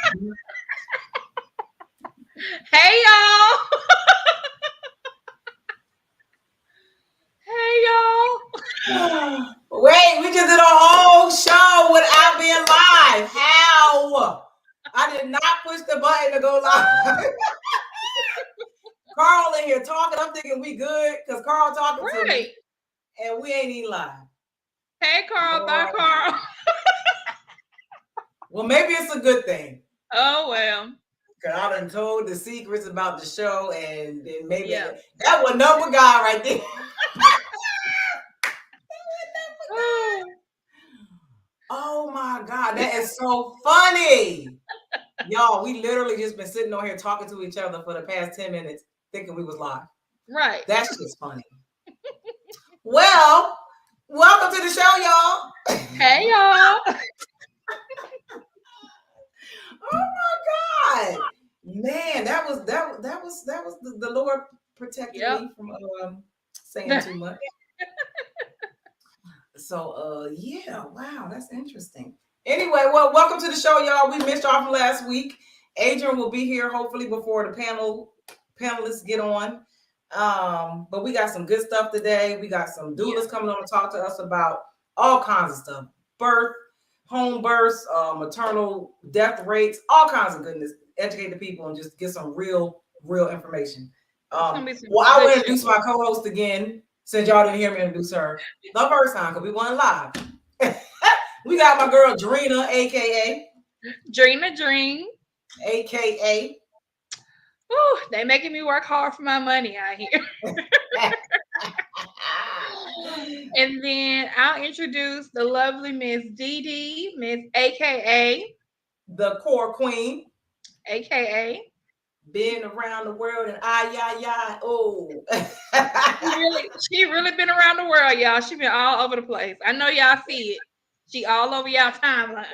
Hey y'all. Hey y'all. Wait, we just did a whole show without being live. How? I did not push the button to go live. Carl in here talking. I'm thinking we good because Carl talking to me, and we ain't even live. Hey Carl, bye Carl. Well, maybe it's a good thing. Oh well. Cause I done told the secrets about the show, and then maybe that was number guy right there. Oh my God, that is so funny. Y'all, we literally just been sitting on here talking to each other for the past 10 minutes, thinking we was live. Right. That's just funny. Well, welcome to the show, y'all. Hey y'all. Oh my God. Man, that was the Lord protecting me from saying too much. So yeah, wow, that's interesting. Anyway, well, welcome to the show, y'all. We missed y'all from last week. Adrian will be here hopefully before the panelists get on. But we got some good stuff today. We got some doulas coming on to talk to us about all kinds of stuff: birth, home births, maternal death rates, all kinds of goodness. Educate the people and just get some real information. Well, I will introduce my co-host again, since y'all didn't hear me introduce her the first time because we weren't live. We got my girl Drena, aka Dreen, aka. Ooh, they making me work hard for my money out here. And then I'll introduce the lovely Miss Dee, Miss AKA the core queen, AKA been around the world and oh. she really been around the world, y'all. She been all over the place. I know y'all see it. She all over y'all timeline.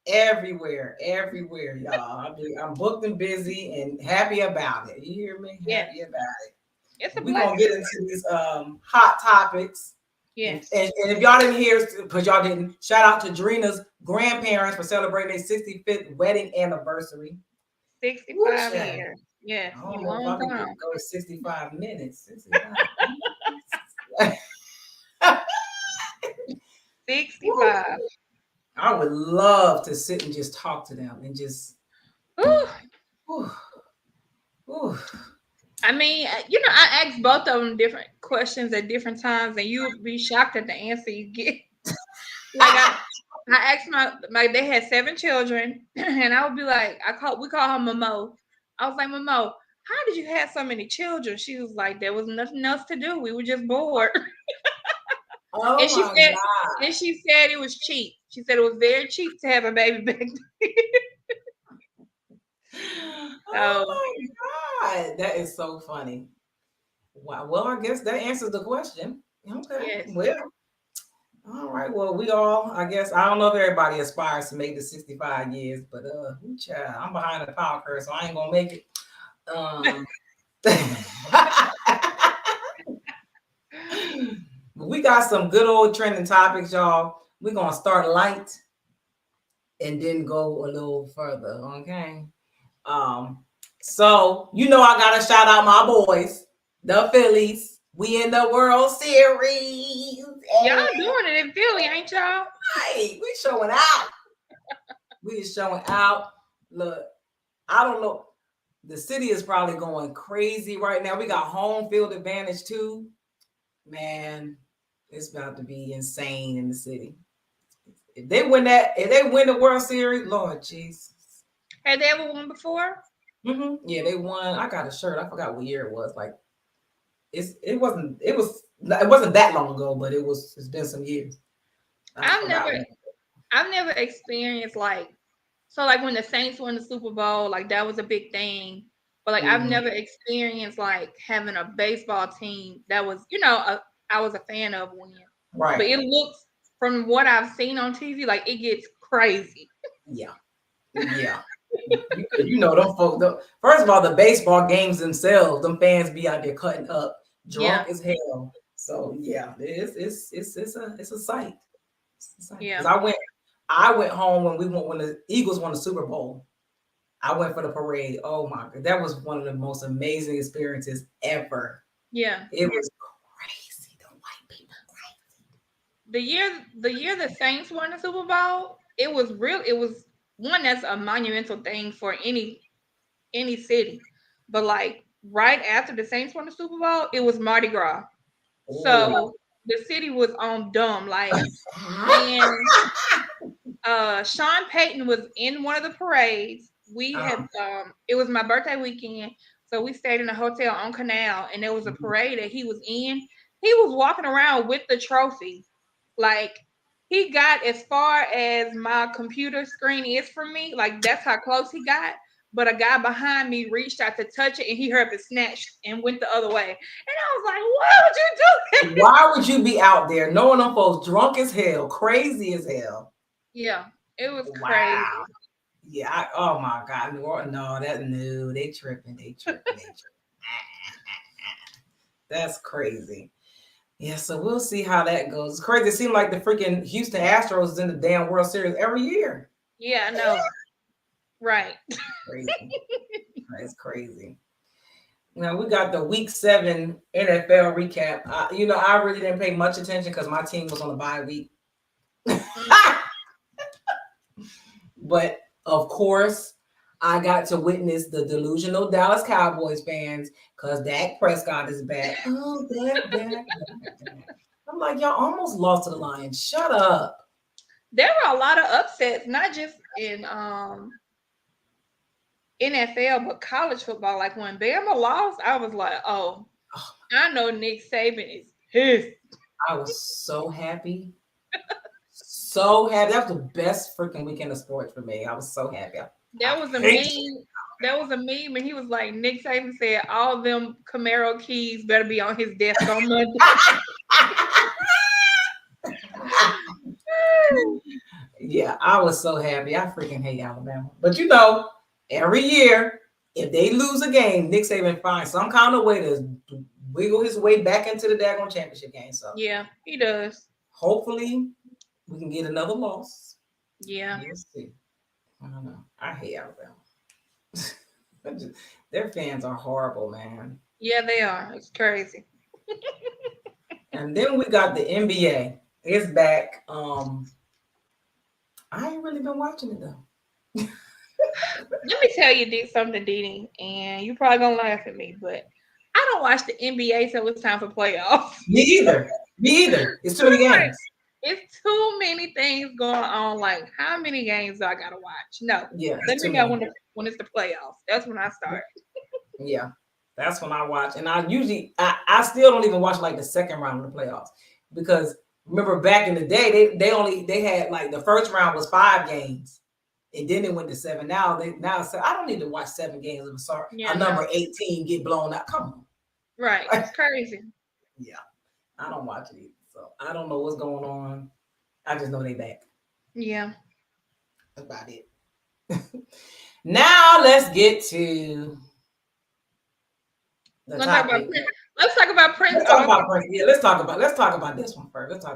Everywhere, y'all. I'm booked and busy and happy about it. You hear me? Happy about it. We're gonna get into these hot topics. Yes. And if y'all didn't hear, because y'all didn't, shout out to Drena's grandparents for celebrating their 65th wedding anniversary. 65 years. Yes. I don't know if I can go 65 minutes. 65. I would love to sit and just talk to them and just. I mean, I asked both of them different questions at different times, and you would be shocked at the answer you get. Like I asked they had 7 children, and I would be like, we call her Momo. I was like, Momo, how did you have so many children? She was like, there was nothing else to do. We were just bored. Oh and she my said, God. And she said it was cheap. She said it was very cheap to have a baby back then. Oh my God. That is so funny. Wow. Well, I guess that answers the question. Okay. Yes. Well, all right. Well, we all, I guess, I don't know if everybody aspires to make the 65 years, but child, I'm behind the power curve, so I ain't gonna make it. We got some good old trending topics, y'all. We're gonna start light and then go a little further, okay? So I gotta shout out my boys, the Phillies. We in the World Series. Y'all doing it in Philly, ain't y'all? Hey, we showing out. We showing out. Look, I don't know. The city is probably going crazy right now. We got home field advantage too. Man, it's about to be insane in the city. If they win the World Series, Lord Jesus. Had they ever won before? Mm-hmm. Yeah, they won. I got a shirt. I forgot what year it was. Like, it wasn't that long ago, but it's been some years. I've never experienced like when the Saints won the Super Bowl, like that was a big thing. But like I've never experienced like having a baseball team that was, I was a fan of win. Right. But it looks, from what I've seen on TV, like it gets crazy. Yeah. Them folks. First of all, the baseball games themselves, them fans be out there cutting up, drunk as hell. So yeah, it's a sight. Yeah. I went home when the Eagles won the Super Bowl, I went for the parade. Oh my God. That was one of the most amazing experiences ever. Yeah. It was crazy. The white people. The year the Saints won the Super Bowl, it was real. It was one that's a monumental thing for any city. But like right after the Saints won the Super Bowl, it was Mardi Gras. Oh. So the city was on dumb. Like, and Sean Payton was in one of the parades. We had it was my birthday weekend, so we stayed in a hotel on Canal, and there was a parade that he was in. He was walking around with the trophy, like he got as far as my computer screen is from me. Like that's how close he got. But a guy behind me reached out to touch it, and he heard it snatched and went the other way. And I was like, "Why would you do that?" Why would you be out there knowing them folks drunk as hell, crazy as hell? Yeah, it was crazy. Wow. Yeah. Oh my God. No, that no, they tripping. They tripping. They tripping. That's crazy. Yeah, so we'll see how that goes. It's crazy. It seems like the freaking Houston Astros is in the damn World Series every year. Yeah, I know. Right. Crazy. That's crazy. Now we got the Week 7 NFL recap. I really didn't pay much attention because my team was on a bye week. But of course, I got to witness the delusional Dallas Cowboys fans because Dak Prescott is back. Oh, Dak. I'm like, y'all almost lost to the Lions. Shut up. There were a lot of upsets, not just in NFL, but college football. Like when Bama lost, I was like, oh, I know Nick Saban is pissed. I was so happy. So happy. That was the best freaking weekend of sports for me. I was so happy. That was a meme. That was a meme, and he was like, Nick Saban said, all them Camaro keys better be on his desk on Monday. Yeah, I was so happy. I freaking hate Alabama. But every year, if they lose a game, Nick Saban finds some kind of way to wiggle his way back into the daggone championship game. So yeah, he does. Hopefully we can get another loss. Yeah. We'll see. I don't know. I hate Alabama. Their fans are horrible, man. Yeah, they are. It's crazy. And then we got the NBA. It's back. I ain't really been watching it though. Let me tell you something, Dee, and you're probably gonna laugh at me, but I don't watch the NBA till it's time for playoffs. Me either. It's too many games. It's too many things going on. Like, how many games do I gotta watch? No. Yeah. Let me know when it's the playoffs. That's when I start. Yeah. That's when I watch. And I still don't even watch like the second round of the playoffs. Because remember back in the day, they had like the first round was 5 games. And then it went to 7. Now I don't need to watch 7 games of a number 18 get blown out. Come on. Right. It's crazy. Yeah. I don't watch it either. So I don't know what's going on. I just know they back. Yeah. That's about it. Now let's get to the topic. Let's talk about Prince. Let's talk about Prince. Yeah, let's talk about this one first.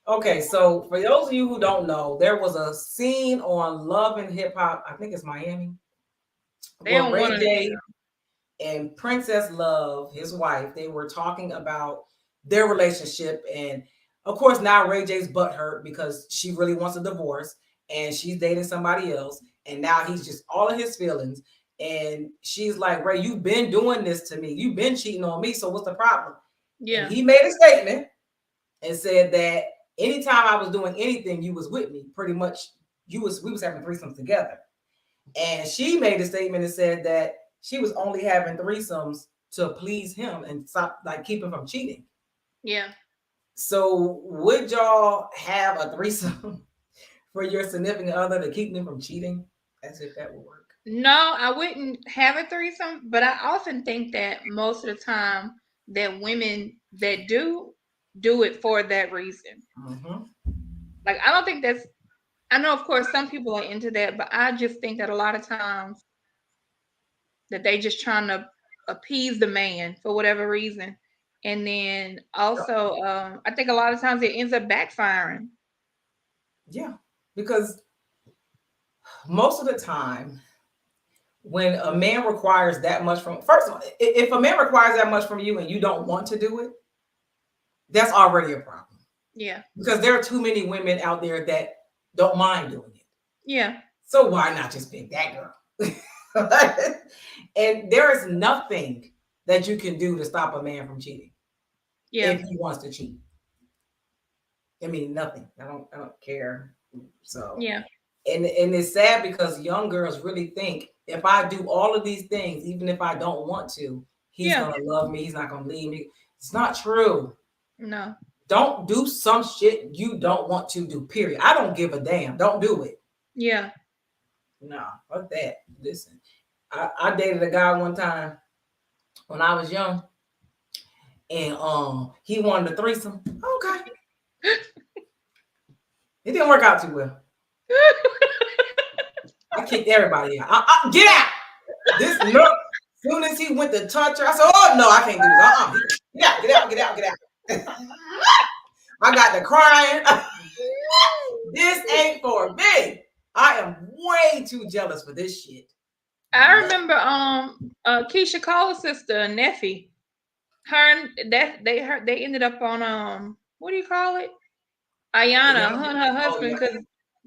Okay, so for those of you who don't know, there was a scene on Love and Hip Hop. I think it's Miami. Where Ray J and Princess Love, his wife, they were talking about their relationship, and of course now Ray J's butthurt because she really wants a divorce and she's dating somebody else, and now he's just all in his feelings. And she's like, Ray, you've been doing this to me. You've been cheating on me. So what's the problem? Yeah. And he made a statement and said that anytime I was doing anything, you was with me. Pretty much, we was having threesomes together. And she made a statement and said that she was only having threesomes to please him and stop, like, keep him from cheating. Yeah. So would y'all have a threesome for your significant other to keep them from cheating? As if that would work. No, I wouldn't have a threesome, but I often think that most of the time that women that do it for that reason. Mm-hmm. Like, I don't think I know, of course, some people are into that, but I just think that a lot of times that they just trying to appease the man for whatever reason. And then also, I think a lot of times it ends up backfiring. Yeah, because most of the time, when a man requires that much from, first of all, if a man requires that much from you and you don't want to do it, that's already a problem. Yeah. Because there are too many women out there that don't mind doing it. Yeah. So why not just pick that girl? And there is nothing that you can do to stop a man from cheating. Yeah. If he wants to cheat. I mean, nothing. I don't care. So yeah. And it's sad because young girls really think if I do all of these things, even if I don't want to, he's gonna love me, he's not gonna leave me. It's not true. No. Don't do some shit you don't want to do, period. I don't give a damn. Don't do it. Yeah. No, fuck that. Listen, I dated a guy one time when I was young, and he wanted a threesome. Okay. It didn't work out too well. I kicked everybody out. Get out! This look. As soon as he went to touch her, I said, "Oh no, I can't do this. Get out! I got the crying. This ain't for me. I am way too jealous for this shit." I remember Keisha Cole's sister Neffy. They ended up on what do you call it? Ayana, her and her husband, because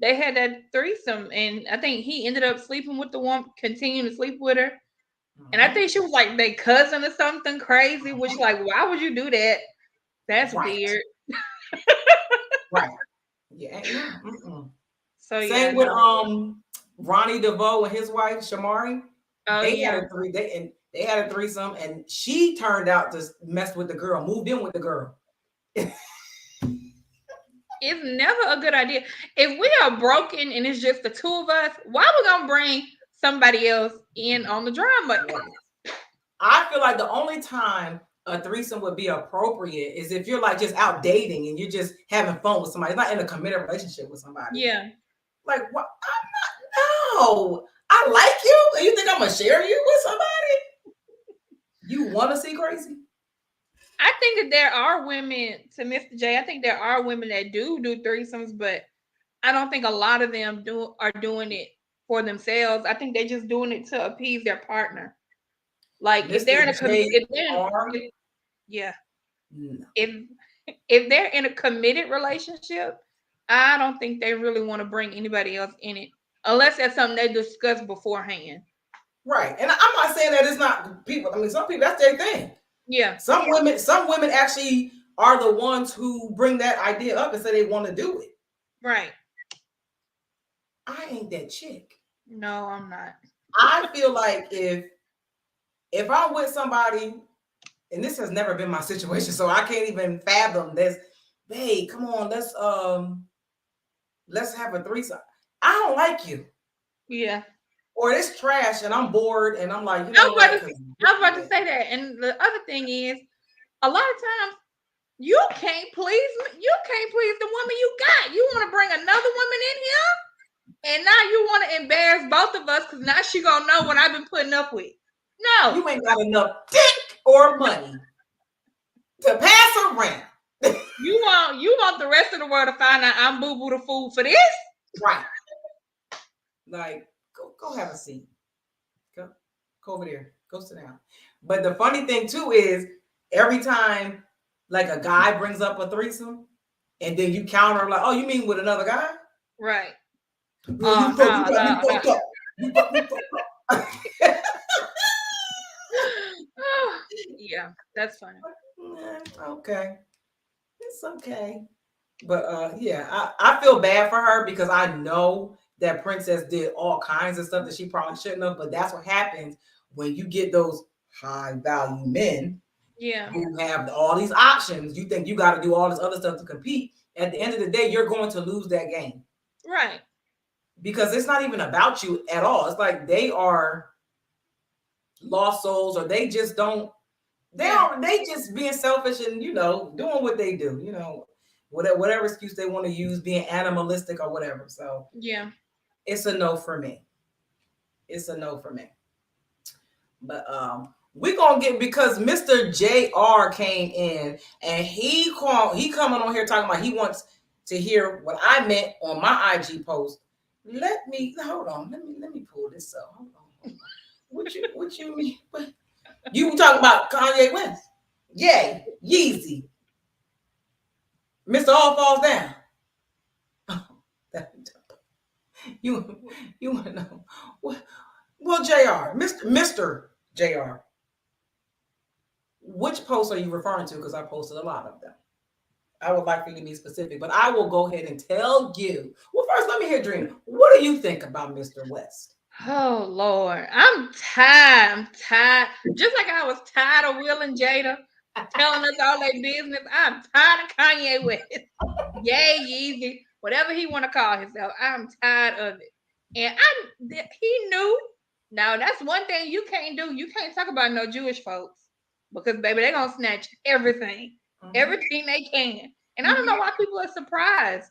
they had that threesome, and I think he ended up sleeping with the woman, continuing to sleep with her. And I think she was like their cousin or something crazy, which like, why would you do that? That's weird. Right. Yeah. So same with Ronnie DeVoe and his wife Shamari. Oh, they had a threesome, and she turned out to mess with the girl, moved in with the girl. It's never a good idea. If we are broken and it's just the two of us, why are we gonna bring somebody else in on the drama? I feel like the only time a threesome would be appropriate is if you're like just out dating and you're just having fun with somebody. It's not in a committed relationship with somebody. Yeah. Like, what? I'm not. No, I like you, and you think I'm gonna share you with somebody? You want to see crazy? I think that there are women, to Mr. J, I think there are women that do threesomes, but I don't think a lot of them are doing it for themselves. I think they're just doing it to appease their partner. Like Mr. If they're in if they're in a committed relationship, I don't think they really want to bring anybody else in it unless that's something they discuss beforehand. Right. And I'm not saying that it's not people. I mean, some people, that's their thing. Yeah. Some women actually are the ones who bring that idea up and say they want to do it. Right. I ain't that chick. No, I'm not. I feel like if I'm with somebody, and this has never been my situation, so I can't even fathom this. Babe, come on, let's have a threesome. I don't like you. Yeah. Or it's trash and I'm bored and I'm like, I was about to say that. And the other thing is, a lot of times you can't please the woman you got. You want to bring another woman in here, and now you want to embarrass both of us because now she gonna know what I've been putting up with. No, you ain't got enough dick or money to pass around. You want the rest of the world to find out I'm boo boo the fool for this, right? Like, go have a seat. Go over there. Go sit down. But the funny thing too is every time like a guy brings up a threesome, and then you counter like, "Oh, you mean with another guy?" Right. Yeah, that's funny. Okay. It's okay. But yeah, I feel bad for her because I know that Princess did all kinds of stuff that she probably shouldn't have, but that's what happens when you get those high value men who have all these options. You think you got to do all this other stuff to compete. At the end of the day, you're going to lose that game. Right. Because it's not even about you at all. It's like they are lost souls, or they just don't, they just being selfish and, doing what they do, whatever excuse they want to use, being animalistic or whatever. So yeah, it's a no for me. It's a no for me. But we're gonna get, because Mr. JR came in and he coming on here talking about he wants to hear what I meant on my IG post. Hold on. Let me pull this up. Hold on. What you mean? You talking about Kanye West? Yay, Yeezy. Mr. All Falls Down. You want to know? Well, Jr. Mr. Jr. Which post are you referring to? Because I posted a lot of them. I would like for you to be specific, but I will go ahead and tell you. Well, first, let me hear Drena. What do you think about Mr. West? Oh Lord, I'm tired. I'm tired. Just like I was tired of Will and Jada telling us all their business. I'm tired of Kanye West. Yay, Yeezy, whatever he want to call himself. I'm tired of it. And he knew. Now that's one thing you can't do. You can't talk about no Jewish folks because baby, they're gonna snatch everything, everything they can. And I don't know why people are surprised.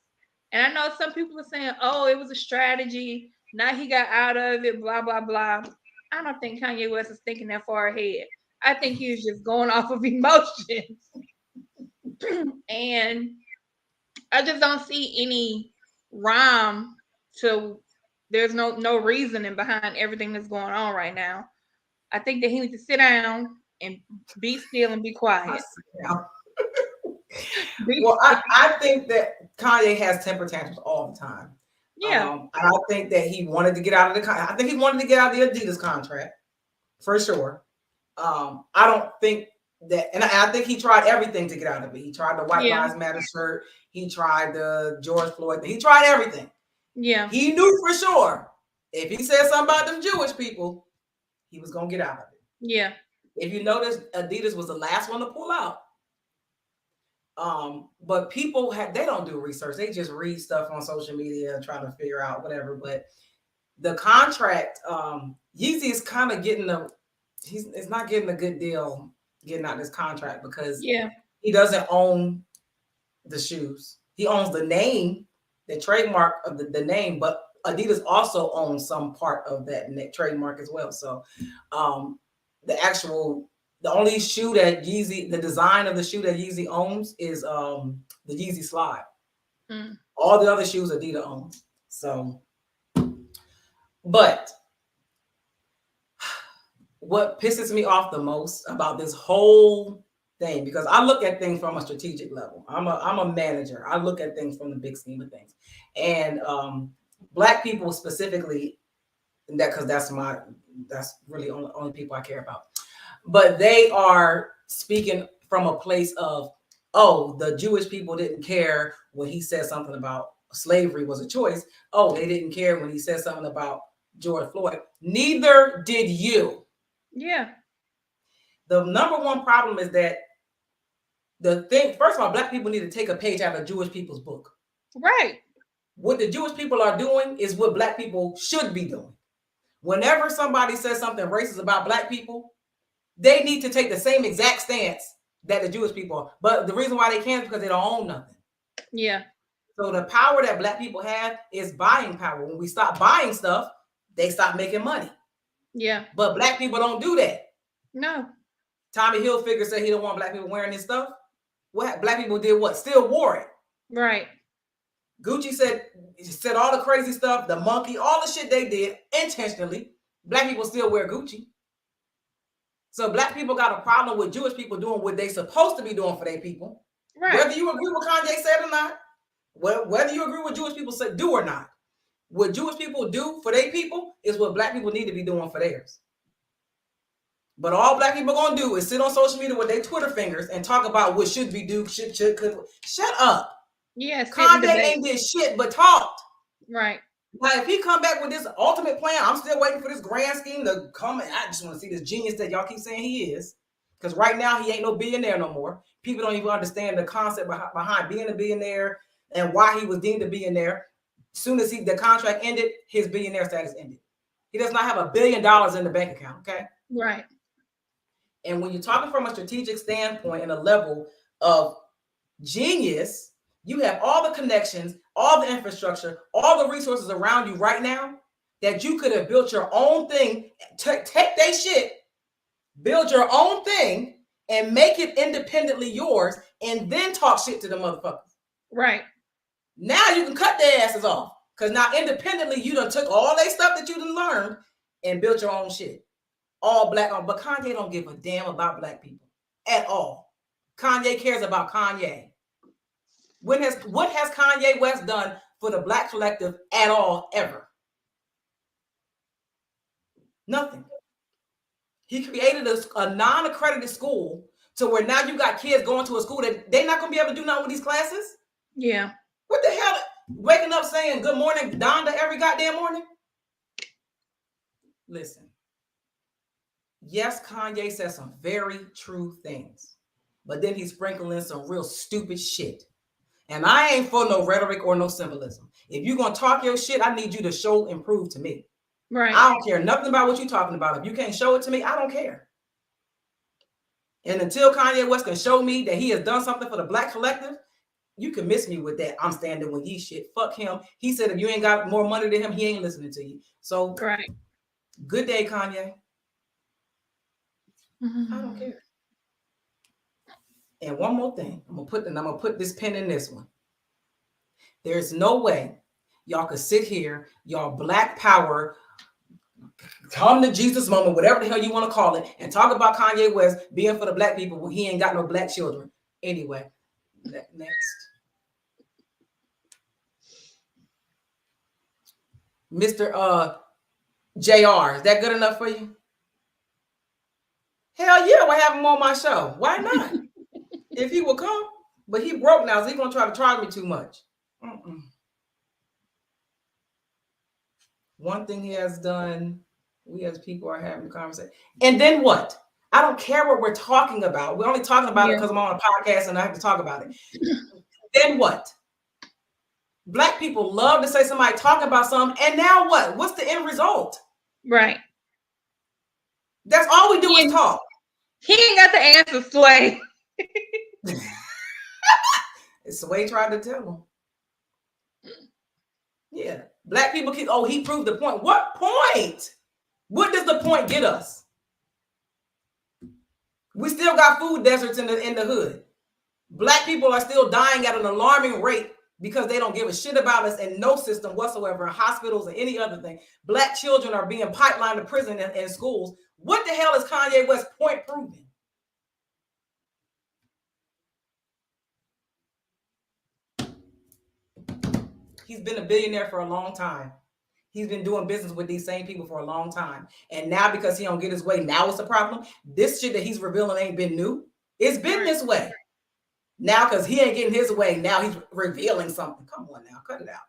And I know some people are saying, "Oh, it was a strategy. Now he got out of it." Blah blah blah. I don't think Kanye West is thinking that far ahead. I think he was just going off of emotions, and I just don't see any rhyme to. There's no reasoning behind everything that's going on right now. I think that he needs to sit down and be still and be quiet. Well, I think that Kanye has temper tantrums all the time. Yeah. And I think that he wanted to get out of I think he wanted to get out of the Adidas contract for sure. I don't think that, and I think he tried everything to get out of it. He tried the White Lives Matter shirt. He tried the George Floyd thing. He tried everything. Yeah. He knew for sure if he said something about them Jewish people, he was gonna get out of it. Yeah. If you notice, Adidas was the last one to pull out. But people they don't do research. They just read stuff on social media and try to figure out whatever. But the contract, Yeezy is kind of getting he's not getting a good deal getting out this contract because he doesn't own the shoes. He owns the name, the trademark of the name, but Adidas also owns some part of that trademark as well. So the only shoe that Yeezy, the design of the shoe that Yeezy owns is the Yeezy Slide. All the other shoes Adidas owns. So, but what pisses me off the most about this whole thing, because I look at things from a strategic level. I'm a manager. I look at things from the big scheme of things. And Black people specifically, because that's really only people I care about. But they are speaking from a place of, oh, the Jewish people didn't care when he said something about slavery was a choice. Oh, they didn't care when he said something about George Floyd. Neither did you. Yeah. The number one problem is that first of all, Black people need to take a page out of Jewish people's book. Right. What the Jewish people are doing is what Black people should be doing. Whenever somebody says something racist about Black people, they need to take the same exact stance that the Jewish people are. But the reason why they can't is because they don't own nothing. Yeah. So the power that Black people have is buying power. When we stop buying stuff, they stop making money. Yeah. But Black people don't do that. No. Tommy Hilfiger said he don't want Black people wearing this stuff. What Black people did what? Still wore it. Right. Gucci said all the crazy stuff, the monkey, all the shit they did intentionally. Black people still wear Gucci. So Black people got a problem with Jewish people doing what they supposed to be doing for their people. Right. Whether you agree with Kanye said or not, whether you agree with Jewish people say do or not, what Jewish people do for their people is what Black people need to be doing for theirs. But all Black people are gonna do is sit on social media with their Twitter fingers and talk about what should be do, could. Shut up. Yes. Kanye ain't did shit but talked. Right. Now, if he come back with this ultimate plan, I'm still waiting for this grand scheme to come. I just want to see this genius that y'all keep saying he is. Because right now, he ain't no billionaire no more. People don't even understand the concept behind being a billionaire and why he was deemed a billionaire. As soon as the contract ended, his billionaire status ended. He does not have $1 billion in the bank account, okay? Right. And when you're talking from a strategic standpoint and a level of genius, you have all the connections, all the infrastructure, all the resources around you right now that you could have built your own thing, take that shit, build your own thing, and make it independently yours, and then talk shit to the motherfuckers. Right. Now you can cut their asses off. Because now independently, you done took all that stuff that you done learned and built your own shit. all black on, but Kanye don't give a damn about black people at all. Kanye cares about Kanye. What has Kanye West done for the black collective at all, ever? Nothing. He created a non-accredited school to where now you got kids going to a school that they're not going to be able to do nothing with these classes. Yeah. What the hell? Waking up saying good morning, Donda, every goddamn morning? Listen. Yes, Kanye says some very true things, but then he's sprinkling some real stupid shit. And I ain't for no rhetoric or no symbolism. If you're going to talk your shit, I need you to show and prove to me. Right. I don't care nothing about what you're talking about. If you can't show it to me, I don't care. And until Kanye West can show me that he has done something for the black collective, you can miss me with that. I'm standing with ye shit. Fuck him. He said if you ain't got more money than him, he ain't listening to you. So, right. Good day, Kanye. Mm-hmm. I don't care. And one more thing, I'm gonna put this pin in this one. There's no way y'all could sit here, y'all black power, come to Jesus moment, whatever the hell you want to call it, and talk about Kanye West being for the black people when he ain't got no black children. Anyway, next. Mr. JR, is that good enough for you? Hell yeah, we'll have him on my show. Why not? If he will come, but he broke now, so he's gonna try to charge me too much. One thing he has done, we as people are having a conversation. And then what? I don't care what we're talking about. We're only talking about it because I'm on a podcast and I have to talk about it. Then what? Black people love to say somebody talking about something, and now what? What's the end result? Right. That's all we do is talk. He ain't got the answer, Sway. Sway tried to tell him. Yeah. Black people keep, he proved the point. What point? What does the point get us? We still got food deserts in the hood. Black people are still dying at an alarming rate because they don't give a shit about us in no system whatsoever, in hospitals or any other thing. Black children are being pipelined to prison and schools. What the hell is Kanye West's point proving? He's been a billionaire for a long time. He's been doing business with these same people for a long time. And now because he don't get his way, now it's a problem. This shit that he's revealing ain't been new. It's been this way. Now because he ain't getting his way, now he's revealing something. Come on now, cut it out.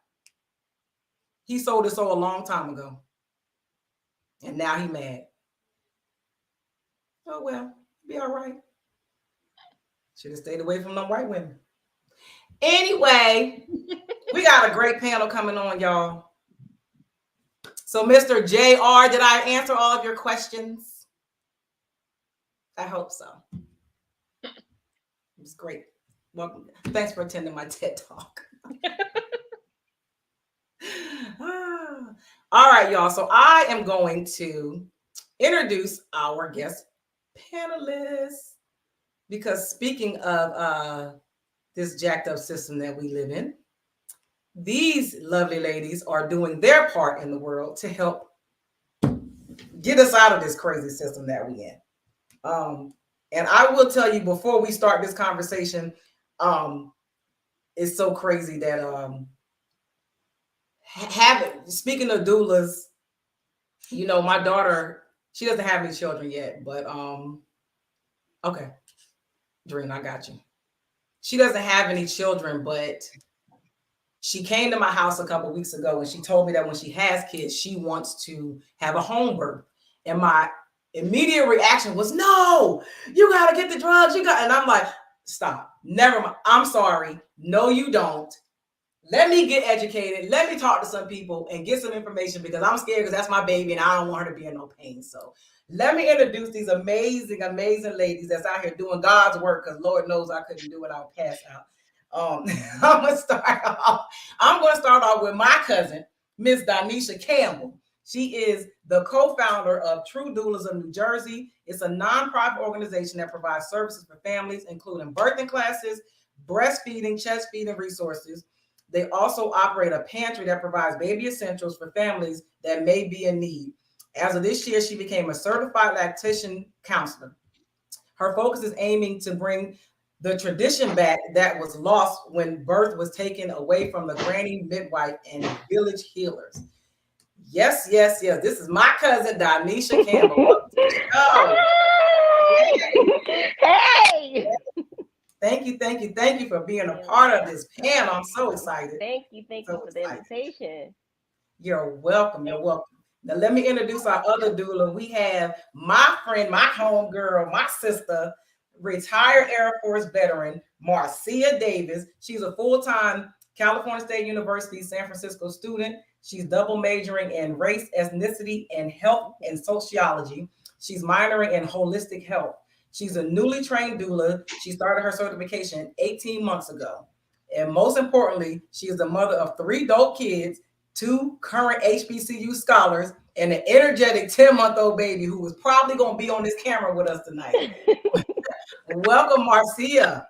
He sold his soul a long time ago. And now he mad. Oh, well, be all right. Should have stayed away from them white women. Anyway, we got a great panel coming on, y'all. So, Mr. JR, did I answer all of your questions? I hope so. It was great. Welcome. Thanks for attending my TED Talk. All right, y'all. So I am going to introduce our guest panelists because speaking of this jacked up system that we live in, these lovely ladies are doing their part in the world to help get us out of this crazy system that we in. And I will tell you before we start this conversation, it's so crazy that speaking of doulas, you know, my daughter, she doesn't have any children yet, but okay, Dreen, I got you. She doesn't have any children, but she came to my house a couple of weeks ago and she told me that when she has kids, she wants to have a home birth. And my immediate reaction was, no, you got to get the drugs. And I'm like, stop. Never mind. I'm sorry. No, you don't. Let me get educated. Let me talk to some people and get some information because I'm scared because that's my baby and I don't want her to be in no pain. So let me introduce these amazing, amazing ladies that's out here doing God's work because Lord knows I couldn't do it. I'll pass out. I'm going to start off with my cousin, Miss Doneisha Campbell. She is the co-founder of True Doulas of New Jersey. It's a nonprofit organization that provides services for families, including birthing classes, breastfeeding, chest feeding resources. They also operate a pantry that provides baby essentials for families that may be in need. As of this year, she became a certified lactation counselor. Her focus is aiming to bring the tradition back that was lost when birth was taken away from the granny midwife and village healers. Yes, yes, yes. This is my cousin, Doneisha Campbell. Welcome to the show. Hey! Thank you for being a part of this panel. I'm so excited. Thank you for the invitation. You're welcome. You're welcome. Now let me introduce our other doula. We have my friend, my homegirl, my sister, retired Air Force veteran, Marcia Davis. She's a full-time California State University San Francisco student. She's double majoring in race, ethnicity, and health and sociology. She's minoring in holistic health. She's a newly trained doula. She started her certification 18 months ago. And most importantly, she is the mother of 3 dope kids, 2 current HBCU scholars, and an energetic 10-month-old baby who is probably going to be on this camera with us tonight. Welcome, Marcia.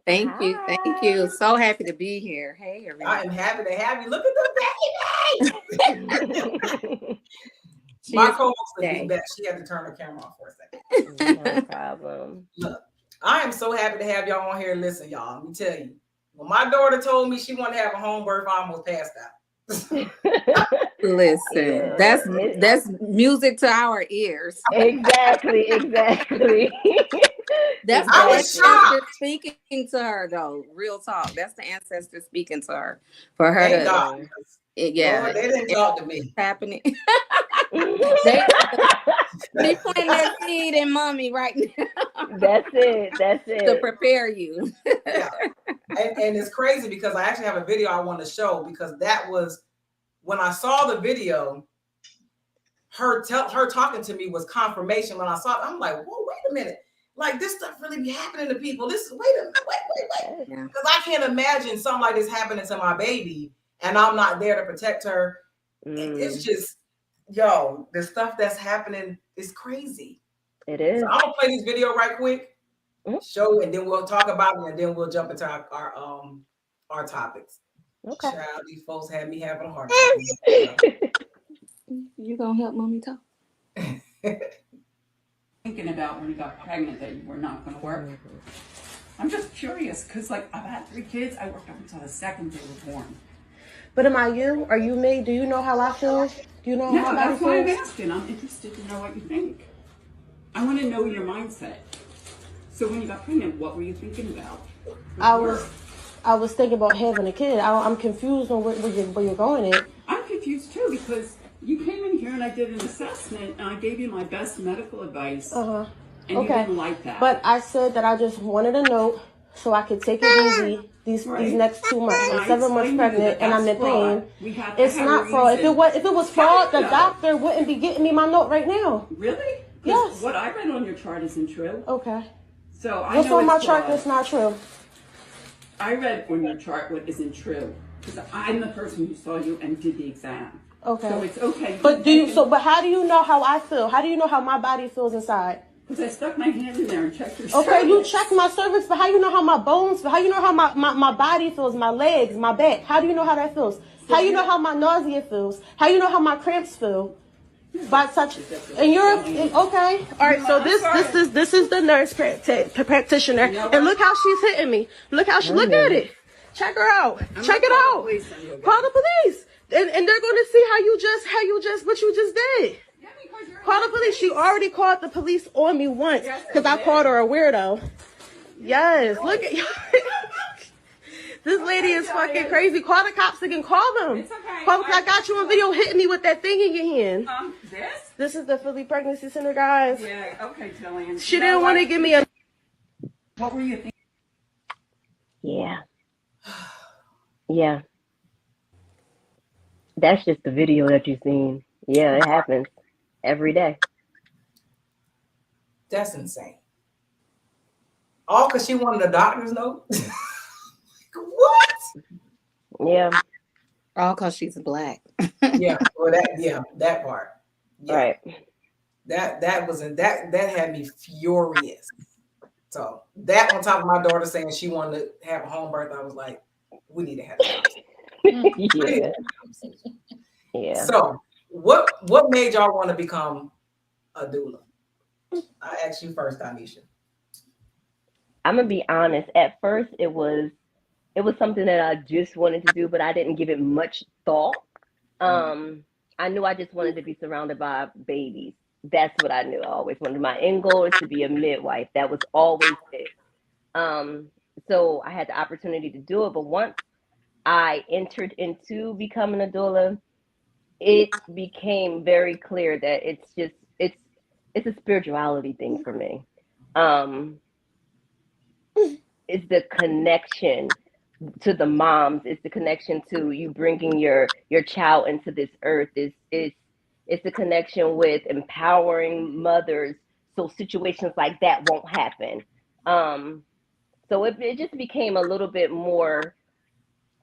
Thank you. Thank you. So happy to be here. Hey, everyone. I am happy to have you. Look at the baby. My co-host would be back. She had to turn her camera off for a second. No problem. Look, I am so happy to have y'all on here. Listen, y'all, let me tell you. When my daughter told me she wanted to have a home birth, I almost passed out. Listen, that's music to our ears. Exactly. I was shocked. Speaking to her though, real talk. That's the ancestor speaking to her for her Thank to. God. Yeah, Lord, they didn't talk to me. Happening. they planting their seed in mommy right now. That's it. To prepare you. Yeah. And it's crazy because I actually have a video I want to show, because that was when I saw the video, her talking to me was confirmation. When I saw it, I'm like, whoa, wait a minute. Like, this stuff really be happening to people. Wait. Because I can't imagine something like this happening to my baby and I'm not there to protect her. It's just, yo, the stuff that's happening is crazy. It is. So I'm gonna play this video right quick, show, and then we'll talk about it, and then we'll jump into our topics. Okay. Child, these folks had me having a heart attack. You gonna help mommy talk? Thinking about when you got pregnant that you were not going to work. I'm just curious because, like, I've had 3 kids. I worked up until the second they were born. But am I you? Are you me? Do you know how I feel? Do you know how my body that's why I'm feels? asking. I'm interested to know what you think. I want to know your mindset. So when you got pregnant, what were you thinking about? I was thinking about having a kid. I'm confused on where you're going at. I'm confused too because you came in here and I did an assessment and I gave you my best medical advice. And you didn't like that. But I said that I just wanted a note so I could take it easy these next 2 months. I'm 7 months pregnant and I'm in pain. It's not fraud. If it was fraud, the doctor wouldn't be getting me my note right now. Really? Yes. What I read on your chart isn't true. Okay. So I What's know on my it's chart fraud. that's not true? I read on your chart what isn't true because I'm the person who saw you and did the exam. Okay. So it's okay. But but how do you know how I feel? How do you know how my body feels inside? Because I stuck my hand in there and checked your Okay, cervix. you check my cervix, but how you know how my bones feel? How you know how my body feels, my legs, my back? How do you know how that feels? How you know how my nausea feels? How you know how my cramps feel? By touch, and you're okay. All right, so this is the nurse practitioner, and look how she's hitting me. Look how she look at it. Check her out. Check it out. Call the police, and they're going to see how you just what you just did. Call the police. She already called the police on me once because I called her a weirdo. Yes, look at you. This lady is fucking crazy. Call the cops again. Call them. It's okay. Call them. I got you on video hitting me with that thing in your hand. This? This is the Philly Pregnancy Center, guys. Yeah, okay, Jillian. She didn't want to give me a... What were you thinking? Yeah. That's just the video that you've seen. Yeah, it happens every day. That's insane. All because she wanted a doctor's note? What? Yeah. All because she's black. Well, that part. Yeah. Right. That had me furious. So that on top of my daughter saying she wanted to have a home birth, I was like, we need to have a conversation. Yeah. So what made y'all want to become a doula? I ask you first, Doneisha. I'm gonna be honest. At first, it was something that I just wanted to do, but I didn't give it much thought. I knew I just wanted to be surrounded by babies. That's what I knew. I always wanted. My end goal is to be a midwife. That was always it. Um, so I had the opportunity to do it, but once I entered into becoming a doula, it became very clear that it's a spirituality thing for me. Um, it's the connection to the moms. It's the connection to you bringing your child into this earth. It's the connection with empowering mothers so situations like that won't happen. Um, so it just became a little bit more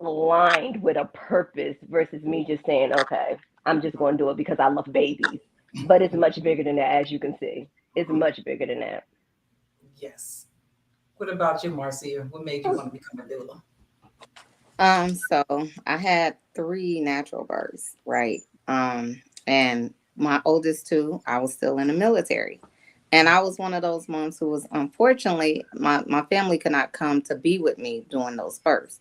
aligned with a purpose versus me just saying, okay, I'm just going to do it because I love babies. But it's much bigger than that, as you can see. It's much bigger than that. Yes. What about you, Marcia? What made you want to become a doula? So I had 3 natural births, right? And my oldest 2, I was still in the military. And I was one of those moms who was, unfortunately, my family could not come to be with me during those births.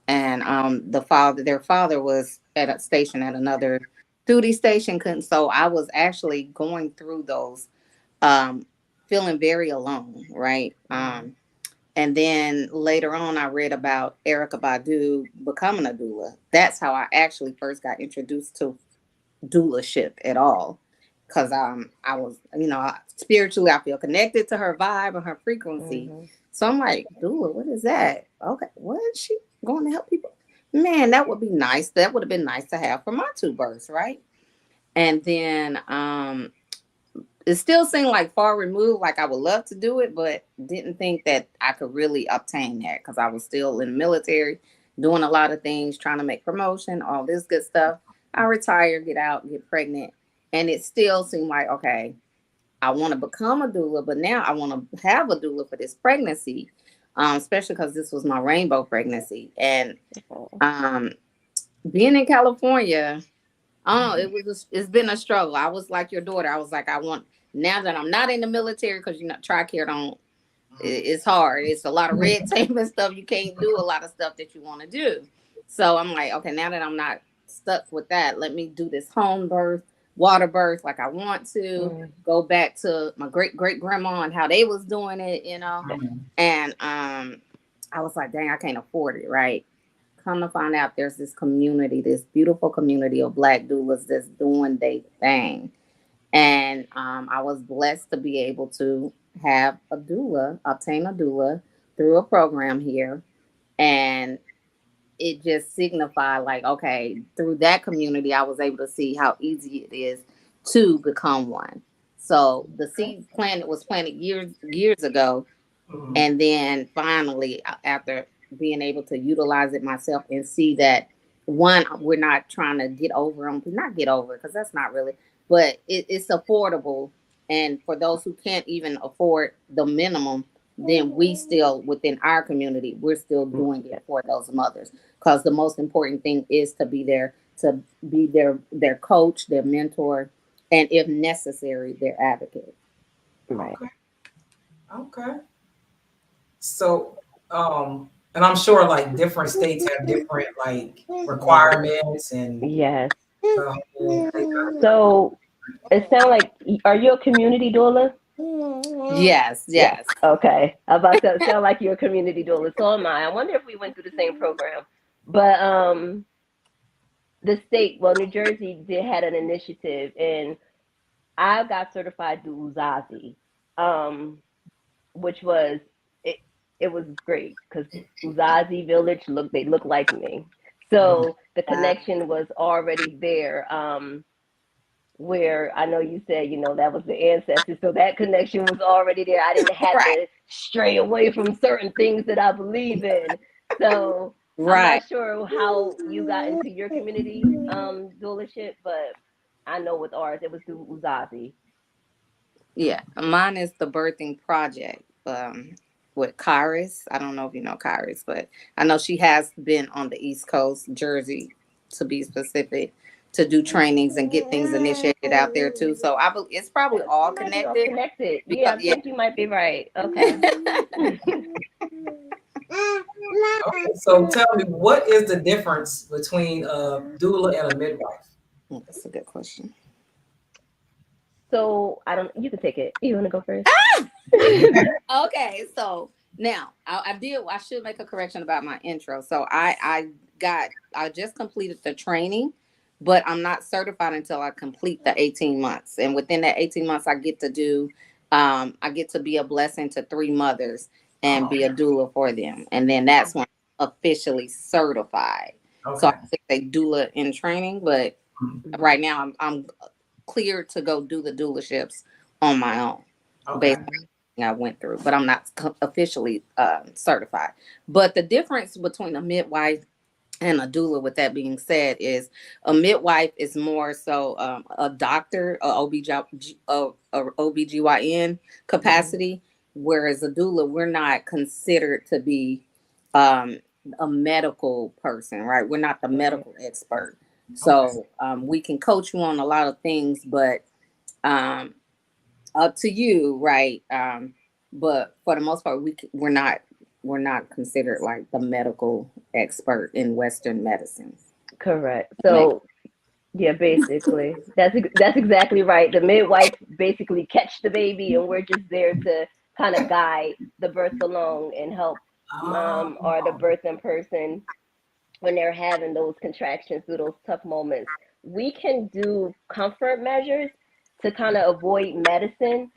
And their father was at a station at another duty station, couldn't. So I was actually going through those, um, feeling very alone, right? And then later on, I read about Erica Badu becoming a doula. That's how I actually first got introduced to doulaship at all. Because I was, spiritually, I feel connected to her vibe and her frequency. Mm-hmm. So I'm like, doula, what is that? Okay, what is she going to help people? Man, that would be nice. That would have been nice to have for my 2 births, right? And then it still seemed like far removed, like I would love to do it, but didn't think that I could really obtain that because I was still in the military, doing a lot of things, trying to make promotion, all this good stuff. I retire, get out, get pregnant. And it still seemed like, okay, I want to become a doula, but now I want to have a doula for this pregnancy, especially because this was my rainbow pregnancy. And being in California, oh, it's been a struggle. I was like your daughter. I was like, now that I'm not in the military, because TRICARE don't, it's hard. It's a lot of red tape and stuff. You can't do a lot of stuff that you want to do. So I'm like, okay, now that I'm not stuck with that, let me do this home birth, water birth like I want to. Go back to my great grandma and how they was doing it, And I was like, dang, I can't afford it, right? Come to find out, there's this community, this beautiful community of Black doulas that's doing their thing. And I was blessed to be able to have a doula, obtain a doula through a program here. And it just signified like, okay, through that community, I was able to see how easy it is to become one. So the seed was planted years ago. And then finally, after being able to utilize it myself and see that, one, we're not trying to get over them, not get over, because that's not really, but it's affordable. And for those who can't even afford the minimum, then we still, within our community, we're still doing it for those mothers. Because the most important thing is to be there, to be their coach, their mentor, and if necessary, their advocate. Right. Okay. So, and I'm sure like different states have different like requirements and Yes. So it sounds like, are you a community doula? Yes. Okay. I'm about to sound like you're a community doula. So am I. I wonder if we went through the same program. But the state, well, New Jersey had an initiative, and I got certified through Ozene, which was it was great because Ozene Village they look like me. So the connection was already there. Where I know you said, that was the ancestors. So that connection was already there. I didn't have to stray away from certain things that I believe in. So I'm not sure how you got into your community doulaship, but I know with ours, it was through Ozene. Yeah, mine is the Birthing Project with Kairos. I don't know if you know Kairos, but I know she has been on the East Coast, Jersey, to be specific, to do trainings and get things initiated out there too. So I believe it's probably all connected. Yeah, I think you might be right. Okay. Okay, so tell me, what is the difference between a doula and a midwife? That's a good question. So you can take it. You want to go first? Okay, so now I should make a correction about my intro. So I just completed the training, but I'm not certified until I complete the 18 months. And within that 18 months, I get to be a blessing to 3 mothers and be a doula for them. And then that's when I'm officially certified. Okay. So I think they doula in training, but right now I'm cleared to go do the doulaships on my own. Okay. Basically, I went through, but I'm not officially certified. But the difference between a midwife and a doula, with that being said, is a midwife is more so a doctor, a OBGYN capacity, whereas a doula, we're not considered to be a medical person, right? We're not the medical expert. So we can coach you on a lot of things, but up to you, right? But for the most part, we're not considered like the medical expert in Western medicine. Correct. So yeah, basically, that's exactly right. The midwife basically catch the baby, and we're just there to kind of guide the birth along and help mom or the birthing person when they're having those contractions through those tough moments. We can do comfort measures to kind of avoid medicine.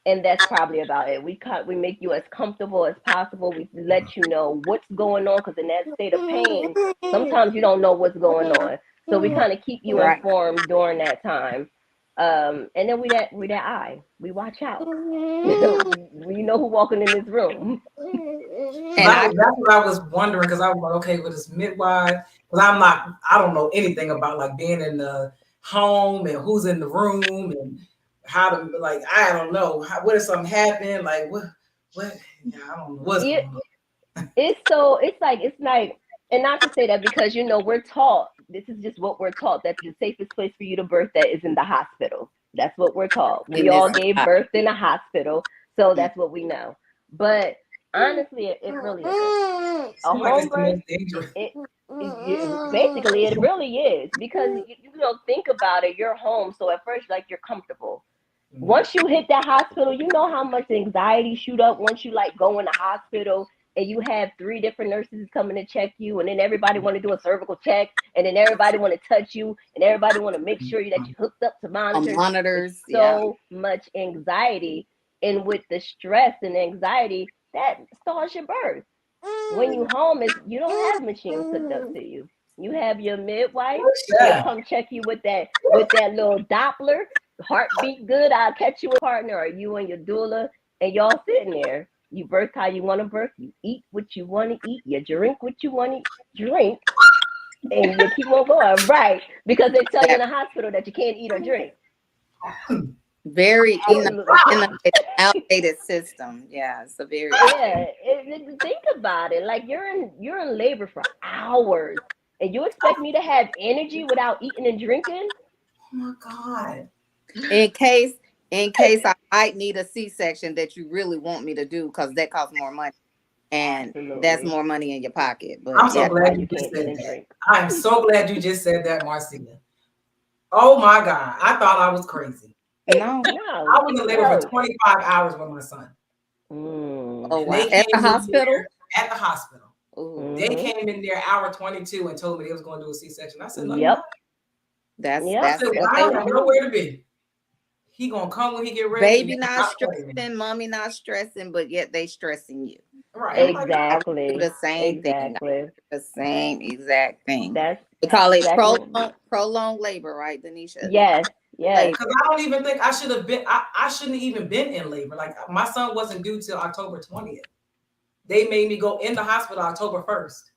And that's probably about it. We make you as comfortable as possible. We let you know what's going on, because in that state of pain, sometimes you don't know what's going on. So we kind of keep you informed during that time. And then we that eye. We watch out. We know who walking in this room. And that's what I was wondering, because I was like, okay, with this midwife, because I don't know anything about like being in the home and who's in the room and how to, like, I don't know. What if something happened? Like, what? Yeah, I don't know what's going on. It's like, and not to say that, because, we're taught, this is just what we're taught, that the safest place for you to birth that is in the hospital. That's what we're taught. We all gave birth in a hospital, so that's what we know. But honestly, it really isn't. A home birth, basically, it really is, because you don't think about it. You're home, so at first, like, you're comfortable. Once you hit that hospital, you know how much anxiety shoot up once you like go in the hospital and you have 3 different nurses coming to check you, and then everybody want to do a cervical check, and then everybody want to touch you, and everybody want to make sure that you're hooked up to monitors. So much anxiety, and with the stress and anxiety, that stalls your birth. When you home, you don't have machines hooked up to you. You have your midwife. They come check you with that little Doppler. Heartbeat good, I'll catch you a partner, or you and your doula, and y'all sitting there. You birth how you want to birth. You eat what you want to eat. You drink what you want to drink, and you keep on going, right? Because they tell you in the hospital that you can't eat or drink. Very outdated system. Yeah, it's a very think about it. Like, you're in labor for hours, and you expect me to have energy without eating and drinking? Oh my God. In case I might need a C-section that you really want me to do, because that costs more money, and that's more money in your pocket. But I'm so glad you just said that. I'm so glad you just said that, Marcia. Oh my God, I thought I was crazy. No, I was in labor for 25 hours with my son. Oh, wow. At the hospital? At the hospital. They came in there hour 22 and told me they was going to do a C-section. I said, no. That's I don't have nowhere to be. He gonna come when he get ready. Baby not stressing, mommy not stressing, but yet they stressing you. Right. Exactly. The same thing. The same exact thing. They call it prolonged labor, right, Doneisha? Yes. Because I don't even think I should have been. I shouldn't have even been in labor. Like, my son wasn't due till October 20th. They made me go in the hospital October 1st.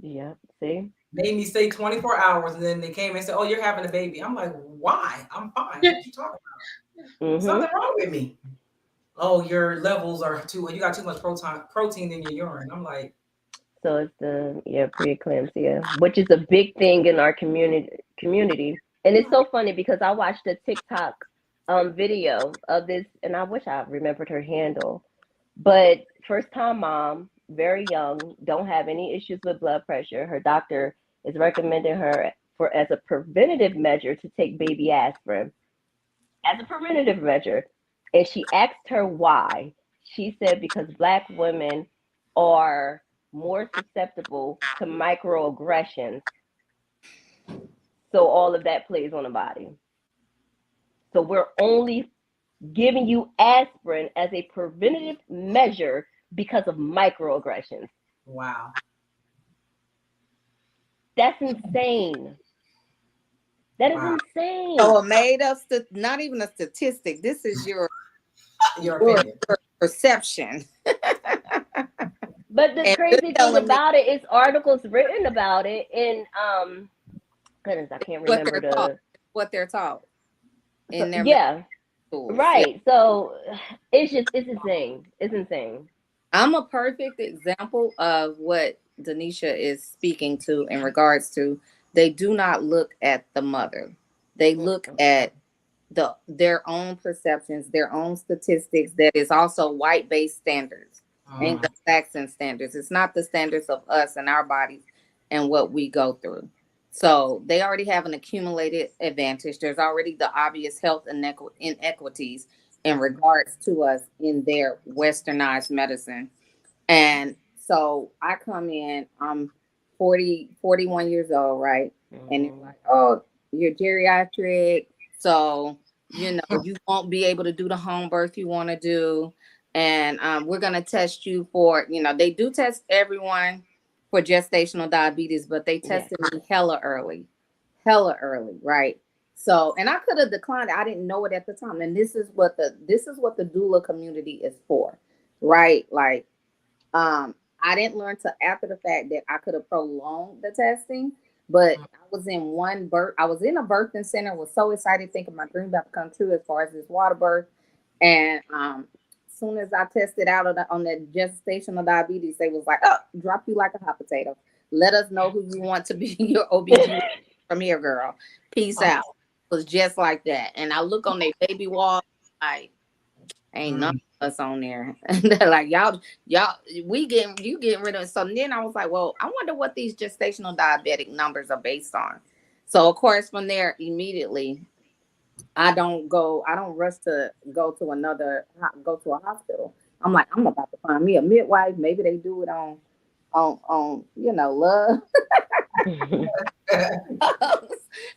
Yeah. See. Made me stay 24 hours, and then they came and said, "Oh, you're having a baby." I'm like, "Why? I'm fine. What you talking about? Something wrong with me." Oh, your levels are you got too much protein in your urine. I'm like, So it's the preeclampsia, which is a big thing in our community. And it's so funny because I watched a TikTok video of this, and I wish I remembered her handle. But first time mom, very young, don't have any issues with blood pressure. Her doctor is recommending her for as a preventative measure to take baby aspirin as a preventative measure. And she asked her why. She said because Black women are more susceptible to microaggressions. So all of that plays on the body. So we're only giving you aspirin as a preventative measure because of microaggressions. Wow. That's insane. That is insane. So a made up, not even a statistic. This is your opinion. Perception. But the crazy thing about it is articles written about it in goodness, I can't remember what they're taught. In their schools. Right. Yeah. So it's insane. It's insane. I'm a perfect example of what Doneisha is speaking to in regards to they do not look at the mother. They look at their own perceptions, their own statistics that is also white-based standards, Anglo-Saxon standards. It's not the standards of us and our bodies and what we go through. So they already have an accumulated advantage. There's already the obvious health inequities in regards to us in their westernized medicine. And so I come in, I'm 41 years old, right? And it's like, oh, you're geriatric. So, you won't be able to do the home birth you want to do. And we're going to test you for, they do test everyone for gestational diabetes, but they tested me hella early, right? So, and I could have declined it. I didn't know it at the time. And this is what the doula community is for, right? Like, I didn't learn till after the fact that I could have prolonged the testing, but I was in a birthing center, was so excited thinking my dream about to come true as far as this water birth. And as soon as I tested out on that gestational diabetes, they was like, oh, drop you like a hot potato. Let us know who you want to be your OB from here, girl. Peace out. It was just like that. And I look on their baby wall, like, ain't none of us on there. And they're like, y'all, you getting rid of it. So then I was like, well, I wonder what these gestational diabetic numbers are based on. So of course, from there, immediately, I don't rush to go to a hospital. I'm like, I'm about to find me a midwife. Maybe they do it on love.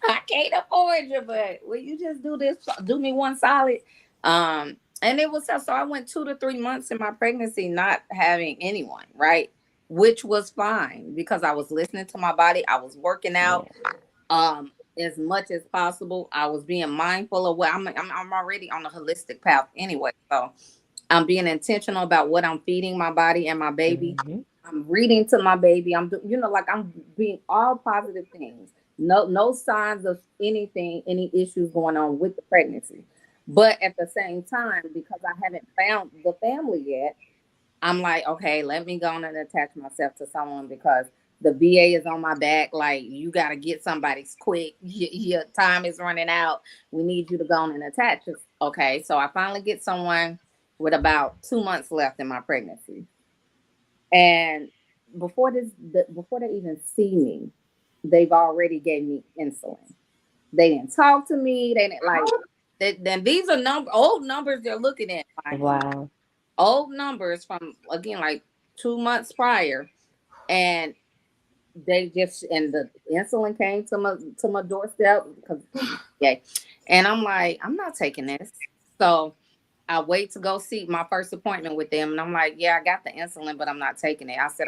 I can't afford you, but will you just do me one solid? And it was so I went 2 to 3 months in my pregnancy not having anyone, right? Which was fine because I was listening to my body. I was working out as much as possible. I was being mindful of what I'm already on a holistic path anyway. So I'm being intentional about what I'm feeding my body and my baby. I'm reading to my baby. I'm being all positive things. No signs of anything, any issues going on with the pregnancy. But at the same time, because I haven't found the family yet, I'm like, okay, let me go on and attach myself to someone because the VA is on my back. Like, you got to get somebody quick. Your time is running out. We need you to go on and attach us. Okay, so I finally get someone with about 2 months left in my pregnancy. And before they even see me, they've already gave me insulin. They didn't talk to me. They didn't like. Then these are old numbers they're looking at. Like, wow. Old numbers from, again, like 2 months prior. And the insulin came to my doorstep and I'm like, I'm not taking this. So I wait to go see my first appointment with them, and I'm like, yeah, I got the insulin, but I'm not taking it. I said,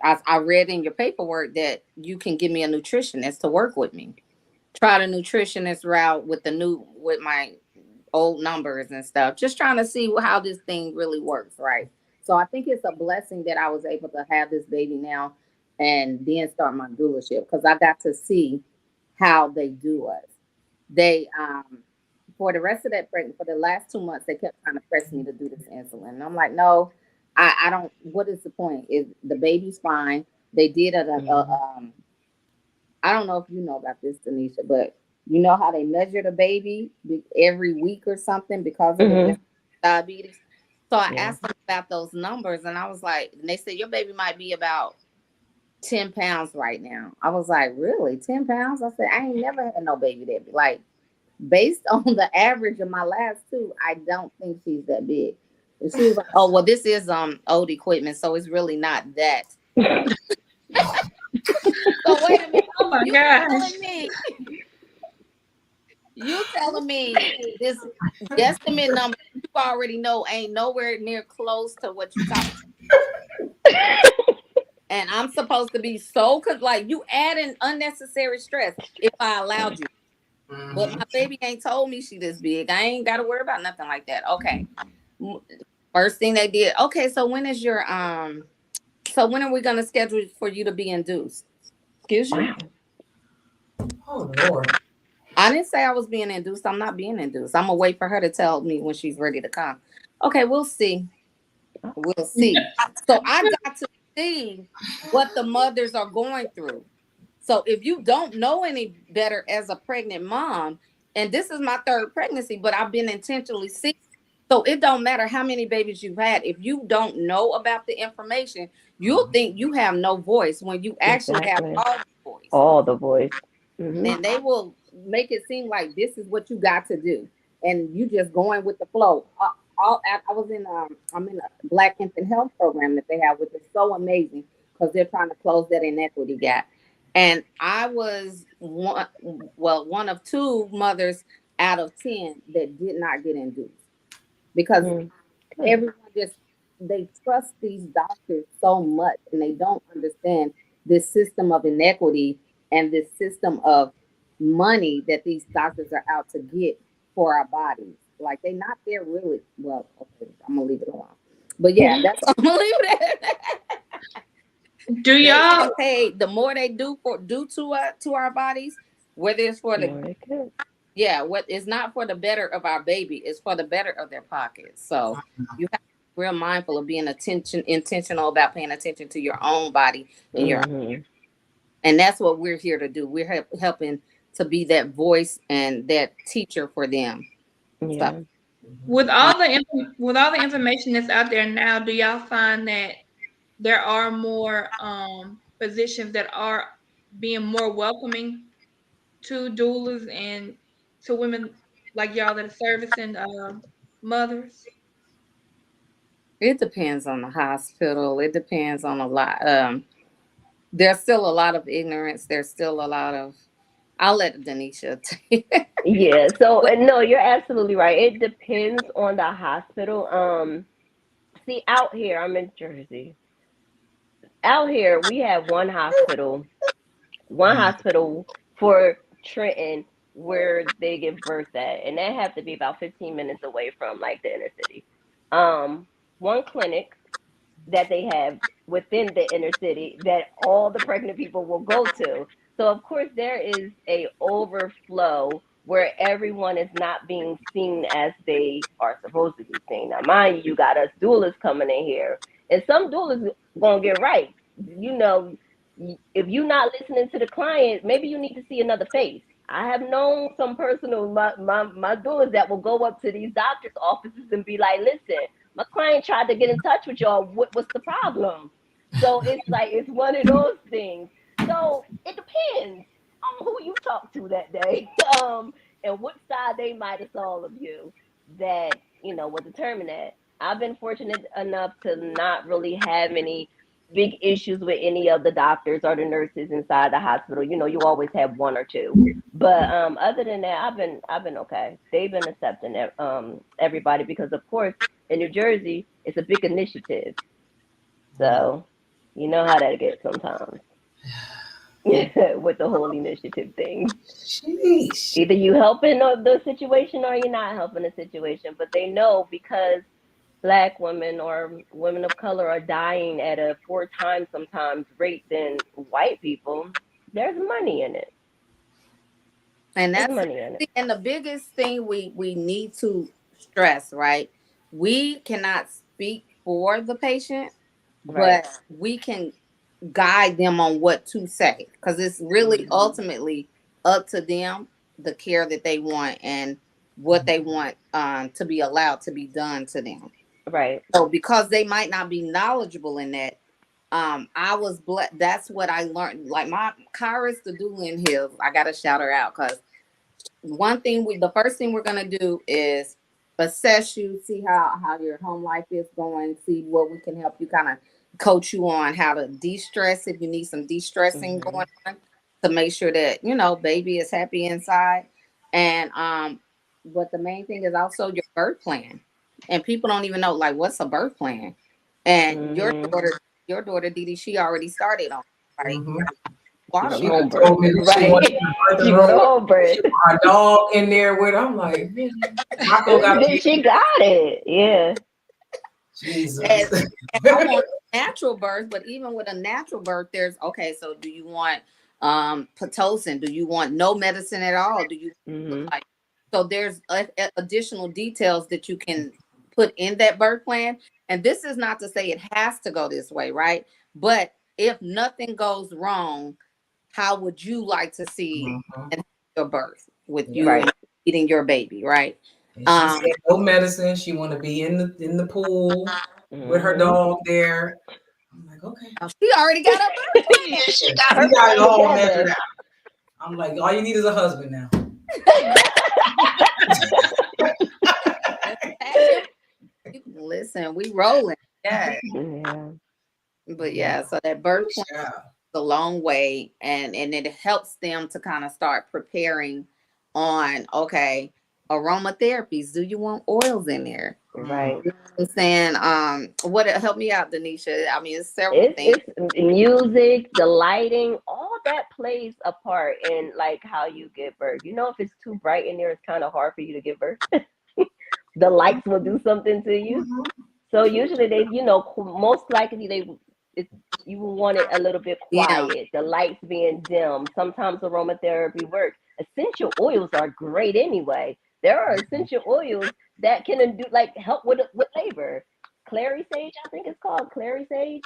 I read in your paperwork that you can give me a nutritionist to work with me. Try the nutritionist route with my old numbers and stuff, just trying to see how this thing really works, right? So I think it's a blessing that I was able to have this baby now and then start my doulaship, because I got to see how they do us. They for the rest of that pregnancy, for the last 2 months, they kept trying to press me to do this insulin. And I'm like, no, I don't. What is the point? Is the baby's fine? They did I don't know if you know about this, Doneisha, but you know how they measure the baby every week or something because of the diabetes. So I asked them about those numbers, and I was like, and they said your baby might be about 10 pounds right now. I was like, really, 10 pounds? I said, I ain't never had no baby that big. Like, based on the average of my last two, I don't think she's that big. And she was like, oh, well, this is old equipment, so it's really not that. So wait a minute. Oh my gosh. You telling me this guesstimate number you already know ain't nowhere near close to what you talking about. And I'm supposed to be so like you adding unnecessary stress if I allowed you. But my baby ain't told me she this big. I ain't got to worry about nothing like that. Okay. First thing they did. Okay, so when is your so when are we gonna schedule for you to be induced? Excuse you? Oh Lord. I didn't say I was being induced. I'm not being induced. I'm gonna wait for her to tell me when she's ready to come. Okay, we'll see. We'll see. So I got to see what the mothers are going through. So if you don't know any better as a pregnant mom, and this is my third pregnancy, but I've been intentionally sick. So it don't matter how many babies you've had. If you don't know about the information, you'll think you have no voice when you actually have all the voice. All the voice. And they will make it seem like this is what you got to do. And you just going with the flow. I'm in a Black infant health program that they have, which is so amazing because they're trying to close that inequity gap. And I was one of two mothers out of 10 that did not get induced because everyone they trust these doctors so much and they don't understand this system of inequity and this system of money that these doctors are out to get for our bodies. Like they're not there really. Well, okay, I'm gonna leave it alone. But yeah, I'm gonna leave it at. Do y'all pay the more they do to our bodies, whether it's for what it's not for the better of our baby, it's for the better of their pockets. So you have to be real mindful of being intentional about paying attention to your own body and and that's what we're here to do. We're helping to be that voice and that teacher for them. Yeah. So, with all the information that's out there now, do y'all find that there are more physicians that are being more welcoming to doulas and to women like y'all that are servicing mothers? it depends on the hospital. It depends on a lot. There's still a lot of ignorance. There's still a lot of. I'll let Doneisha. Yeah. So no, you're absolutely right. It depends on the hospital. See, out here, I'm in Jersey. Out here, we have one hospital for Trenton where they give birth at, and that have to be about 15 minutes away from like the inner city. One clinic that they have within the inner city that all the pregnant people will go to. So of course there is a overflow where everyone is not being seen as they are supposed to be seen. Now mind you, you got us doulas coming in here, and some doulas gonna get right. You know, if you're not listening to the client, maybe you need to see another face. I have known some personal my doulas that will go up to these doctors' offices and be like, listen, my client tried to get in touch with y'all. What's the problem? So it's like, it's one of those things. So it depends on who you talk to that day, and what side they might have saw of you that, will determine that. I've been fortunate enough to not really have any big issues with any of the doctors or the nurses inside the hospital. You always have one or two. But other than that, I've been okay. They've been accepting everybody because, of course, in New Jersey, it's a big initiative. So you know how that gets sometimes with the whole initiative thing. Sheesh. Either you helping the situation or you're not helping the situation. But they know because Black women or women of color are dying at a 4 times sometimes rate than white people, there's money in it. And that's money in it. And the biggest thing we need to stress, right? We cannot speak for the patient, Right. but we can guide them on what to say, because it's really ultimately up to them, the care that they want and what they want to be allowed to be done to them. Right. So because they might not be knowledgeable in that, I was blessed. That's what I learned. Like my Kairos, the doula in here, I gotta shout her out, because the first thing we're gonna do is assess you, see how your home life is going, see what we can help you, kind of coach you on how to de-stress if you need some de-stressing going on, to make sure that baby is happy inside. And but the main thing is also your birth plan. And people don't even know, like, what's a birth plan. And your daughter Didi, she already started on, right? Water She Home done told me birth. that she Right. wanted to birth She her wrote a own. home birth. Our dog in there with her. I'm like, really? Rocco got a She got it. Yeah. Jesus. And I want natural birth, but even with a natural birth, there's so do you want Pitocin? Do you want no medicine at all? Do you like, so there's additional details that you can put in that birth plan. And this is not to say it has to go this way, right? But if nothing goes wrong, how would you like to see your birth with you eating your baby, right? And she said no medicine. She want to be in the pool with her dog there. I'm like, okay. Oh, she already got up. She got her it all plan measured together. out. I'm like, all you need is a husband now. Listen, we rolling. Yeah. But yeah, so that birth plan is a long way, and it helps them to kind of start preparing on aromatherapies. Do you want oils in there? Right. You know what I'm saying? What help me out, Doneisha? I mean, it's several things. It's music, the lighting, all that plays a part in like how you give birth. If it's too bright in there, it's kind of hard for you to give birth. The lights will do something to you. So usually they, most likely you will want it a little bit quiet. The lights being dim. Sometimes aromatherapy works. Essential oils are great anyway. There are essential oils that can help with labor. Clary sage, I think it's called clary sage.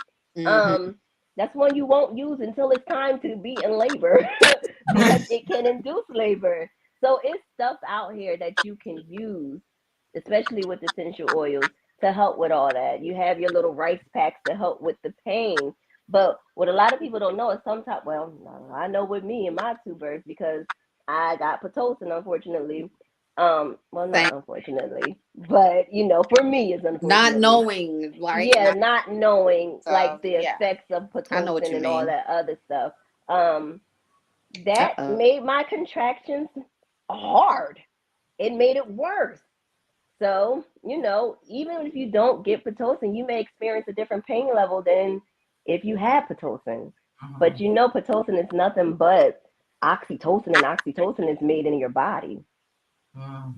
That's one you won't use until it's time to be in labor because it can induce labor. So it's stuff out here that you can use, especially with essential oils, to help with all that. You have your little rice packs to help with the pain. But what a lot of people don't know is sometimes, I know with me and my two births, because I got Pitocin, unfortunately. Not unfortunately, but for me it's unfortunately. Not knowing, right? Yeah, not knowing like the effects of Pitocin and all that other stuff. That made my contractions hard. It made it worse. So, even if you don't get Pitocin, you may experience a different pain level than if you had Pitocin. But Pitocin is nothing but oxytocin, and oxytocin is made in your body. Ooh,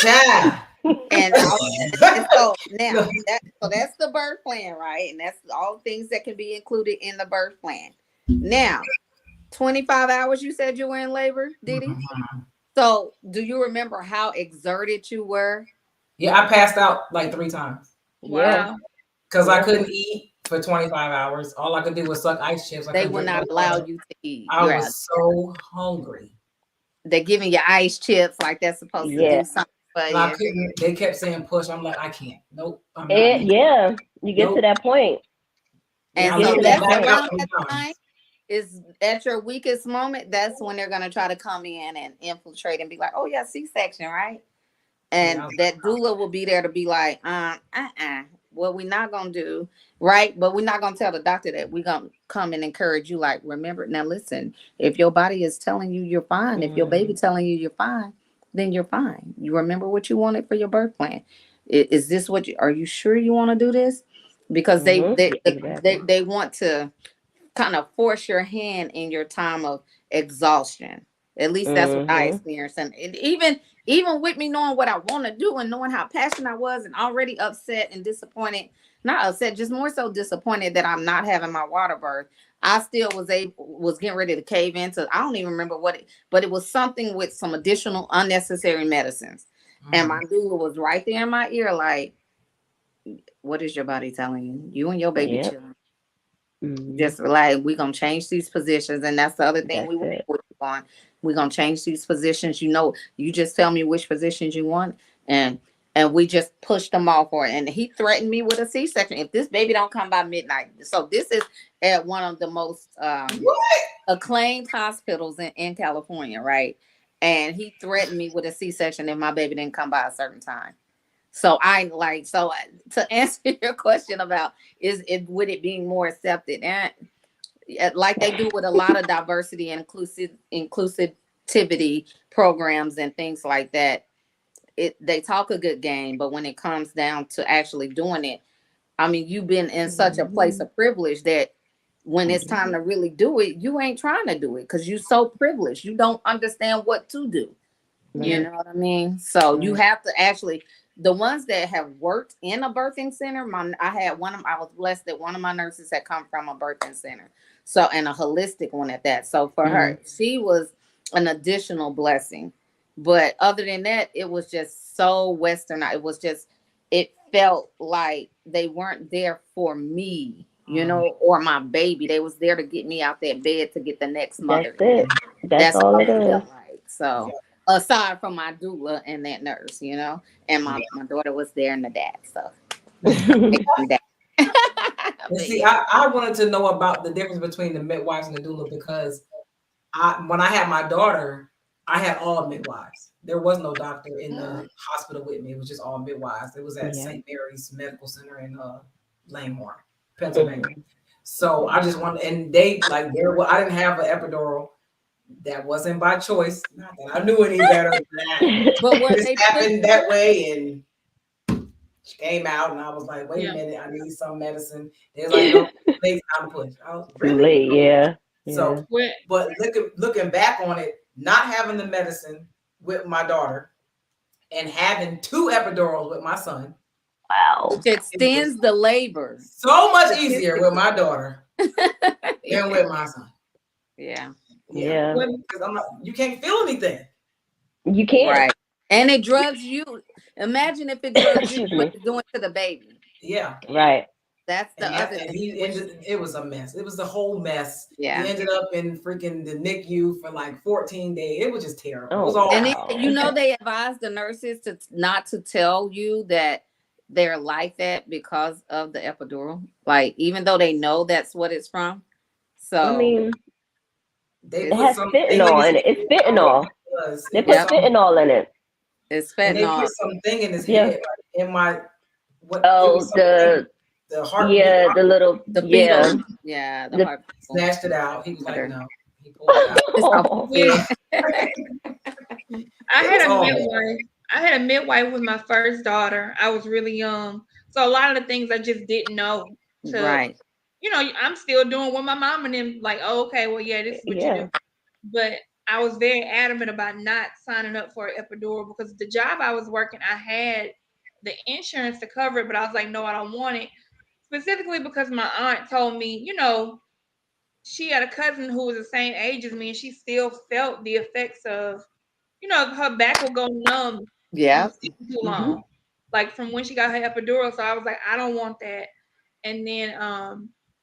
child. And so now that's the birth plan, right? And that's all things that can be included in the birth plan. Now, 25 hours you said you were in labor, Didi? So do you remember how exerted you were? Yeah, I passed out like 3 times. Wow. Because I couldn't eat for 25 hours. All I could do was suck ice chips. They will not allow you to eat. I was so hungry. They're giving you ice chips like that's supposed to do something. But I couldn't. They kept saying push. I'm like, I can't. Nope. You get to that point. And so that's around that time is at your weakest moment. That's when they're going to try to come in and infiltrate and be like, oh yeah, C-section, right? And that doula will be there to be like, what we're not going to do, right? But we're not going to tell the doctor that we're going to come and encourage you. Like, remember, now listen, if your body is telling you you're fine, if your baby telling you you're fine, then you're fine. You remember what you wanted for your birth plan. Is this what are you sure you want to do this? Because they want to kind of force your hand in your time of exhaustion. At least that's what I experienced. And even with me knowing what I want to do and knowing how passionate I was and already upset and disappointed, not upset, just more so disappointed that I'm not having my water birth, I still was getting ready to cave into, I don't even remember but it was something with some additional unnecessary medicines. And my doula was right there in my ear, like, what is your body telling you? You and your baby chilling. Just like, we're gonna change these positions. And that's the other thing we work on. We're gonna change these positions. You know, you just tell me which positions you want, and we just pushed them all for it. And he threatened me with a C-section if this baby don't come by midnight. So this is at one of the most acclaimed hospitals in California, right? And he threatened me with a C-section if my baby didn't come by a certain time. So to answer your question about would it being more accepted, and like they do with a lot of diversity and inclusivity programs and things like that, they talk a good game, but when it comes down to actually doing it, I mean, you've been in such a place of privilege that when it's time to really do it, you ain't trying to do it because you're so privileged. You don't understand what to do. You know what I mean? So you have to actually, the ones that have worked in a birthing center, I was blessed that one of my nurses had come from a birthing center. So, and a holistic one at that. So for her, she was an additional blessing. But other than that, it was just so Western. It felt like they weren't there for me, you know, or my baby. They was there to get me out that bed to get the next mother. That's it. That's all it is. Like. So aside from my doula and that nurse, you know, and my daughter was there and the dad. So see, I wanted to know about the difference between the midwives and the doula because when I had my daughter, I had all midwives. There was no doctor in the hospital with me. It was just all midwives. It was at St. Mary's Medical Center in Langhorne, Pennsylvania. So I just wanted, and they I didn't have an epidural. That wasn't by choice. Not that I knew any better than that. But what just happened that way, and she came out, and I was like, "Wait a minute, I need some medicine." They're like, "No, it's time to push." I was really late, So, but looking back on it, not having the medicine with my daughter and having 2 epidurals with my son, wow, which extends the labor so much easier with my daughter than with my son. Yeah. Because you can't feel anything. You can't. Right. And it drugs you. Imagine if it drugs you what it's doing to the baby. Yeah. Right. That's the other thing. It was a mess. It was the whole mess. Yeah. He ended up in freaking the NICU for like 14 days. It was just terrible. Oh, it was all and they advise the nurses to not to tell you that they're like that because of the epidural. Like, even though they know that's what it's from. So I mean, it has fentanyl in it. It's fentanyl. They put fentanyl in it. It's fentanyl. And they put something in his head, in my the heart. Yeah, the little beetle. Yeah, the heart. Snatched it out. He was like, no. He pulled it out. I had a midwife with my first daughter. I was really young, so a lot of the things I just didn't know. Right. You know, I'm still doing what my mom and them like. Oh, okay, well, yeah, this is what you do. But I was very adamant about not signing up for an epidural because the job I was working, I had the insurance to cover it, but I was like, no, I don't want it. Specifically because my aunt told me, you know, she had a cousin who was the same age as me, and she still felt the effects of, you know, her back will go numb. Yeah. Too long, like from when she got her epidural. So I was like, I don't want that. And then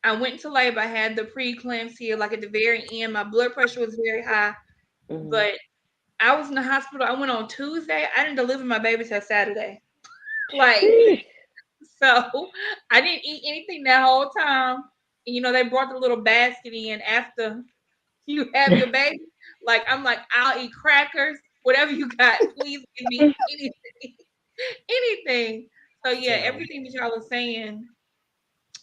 I went into labor. I had the preeclampsia, like at the very end. My blood pressure was very high, but I was in the hospital. I went on Tuesday. I didn't deliver my baby till Saturday. Like, so I didn't eat anything that whole time. And, you know, they brought the little basket in after you have your baby. Like, I'm like, I'll eat crackers, whatever you got. Please give me anything. So yeah, everything that y'all are saying,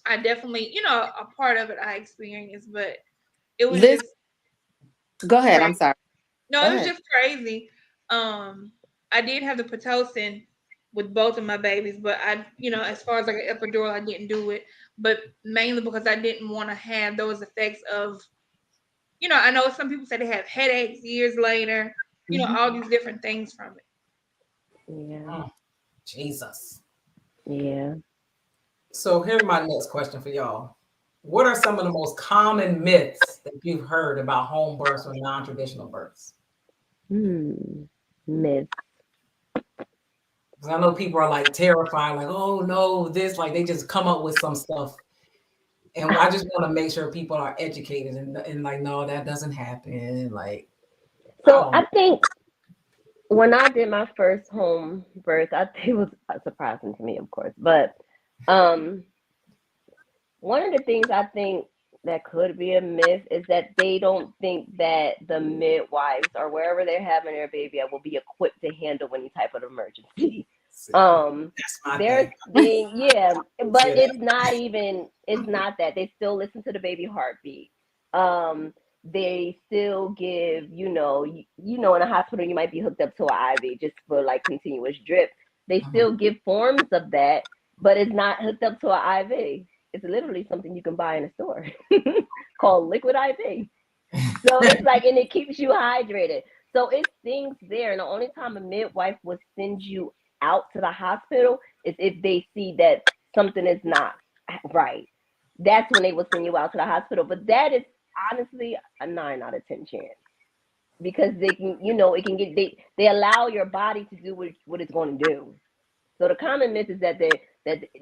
I definitely, you know, a part of it I experienced, but it was just. Go ahead. Crazy. I'm sorry. No, it was just crazy. I did have the Pitocin with both of my babies, but I, you know, as far as like an epidural, I didn't do it, but mainly because I didn't want to have those effects of, you know, I know some people say they have headaches years later, you know, all these different things from it. Yeah. Oh, Jesus. Yeah. So here's my next question for y'all. What are some of the most common myths that you've heard about home births or non-traditional births? Myths. Because I know people are like terrified, like, oh no, this, like they just come up with some stuff. And I just want to make sure people are educated and like, no, that doesn't happen. Like, So I think when I did my first home birth, I think it was surprising to me, of course, but one of the things I think that could be a myth is that they don't think that the midwives or wherever they're having their baby at will be equipped to handle any type of emergency. There's thing, yeah, but it's not that. They still listen to the baby heartbeat. They still give, in a hospital you might be hooked up to an IV just for like continuous drip. They still give forms of that, but it's not hooked up to an IV. It's literally something you can buy in a store called liquid IV. So it's like, and it keeps you hydrated. So it's things there. And the only time a midwife will send you out to the hospital is if they see that something is not right. That's when they will send you out to the hospital. But that is honestly a 9 out of 10 chance. Because they can, it can get, they allow your body to do what it's going to do. So the common myth is that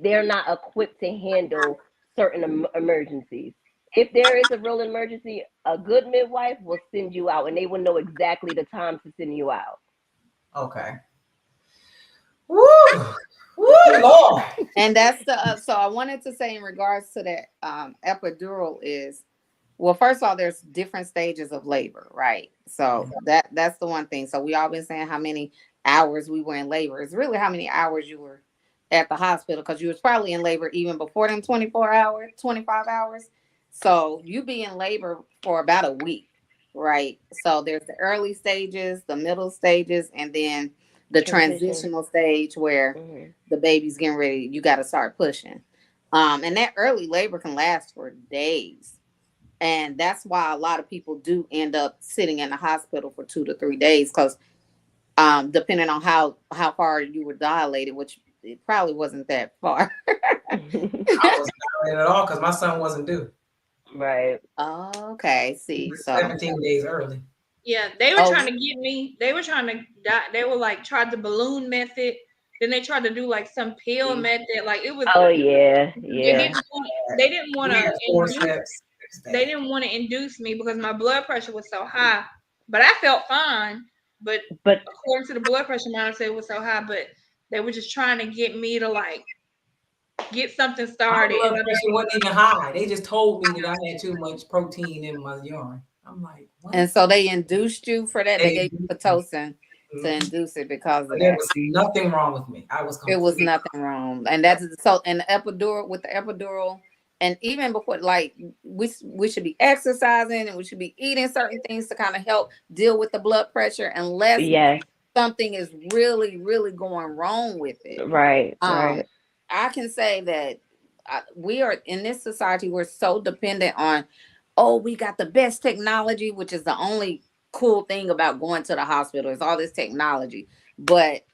they're not equipped to handle certain emergencies. If there is a real emergency, a good midwife will send you out, and they will know exactly the time to send you out. Okay. Woo! Woo, Lord. And that's so I wanted to say in regards to that epidural is, well, first of all, there's different stages of labor, right? So that's the one thing. So we all been saying how many hours we were in labor. It's really how many hours you were at the hospital, because you was probably in labor even before them 24 hours, 25 hours. So you be in labor for about a week, right? So there's the early stages, the middle stages, and then the transitional stage where the baby's getting ready. You got to start pushing. And that early labor can last for days. And that's why a lot of people do end up sitting in the hospital for 2 to 3 days, because depending on how far you were dilated, which it probably wasn't that far. I wasn't dilated at all because my son wasn't due. Right. Okay. See, so 17 days early. Yeah, they were trying to get me. They were trying to. They were like tried the balloon method. Then they tried to do like some pill method. Like it was. Oh yeah. They didn't want to. They didn't want to induce me because my blood pressure was so high. But I felt fine. But according to the blood pressure monitor, it was so high. But they were just trying to get me to like get something started. My blood pressure wasn't even high. They just told me that I had too much protein in my urine. I'm like, what? And so they induced you for that. They gave you Pitocin to induce it because of there was nothing wrong with me. It was nothing wrong. And that's so. And the epidural, with the epidural, and even before, like we should be exercising and we should be eating certain things to kind of help deal with the blood pressure, unless something is really, really going wrong with it. Right. I can say that we are in this society. We're so dependent on, we got the best technology, which is the only cool thing about going to the hospital is all this technology. But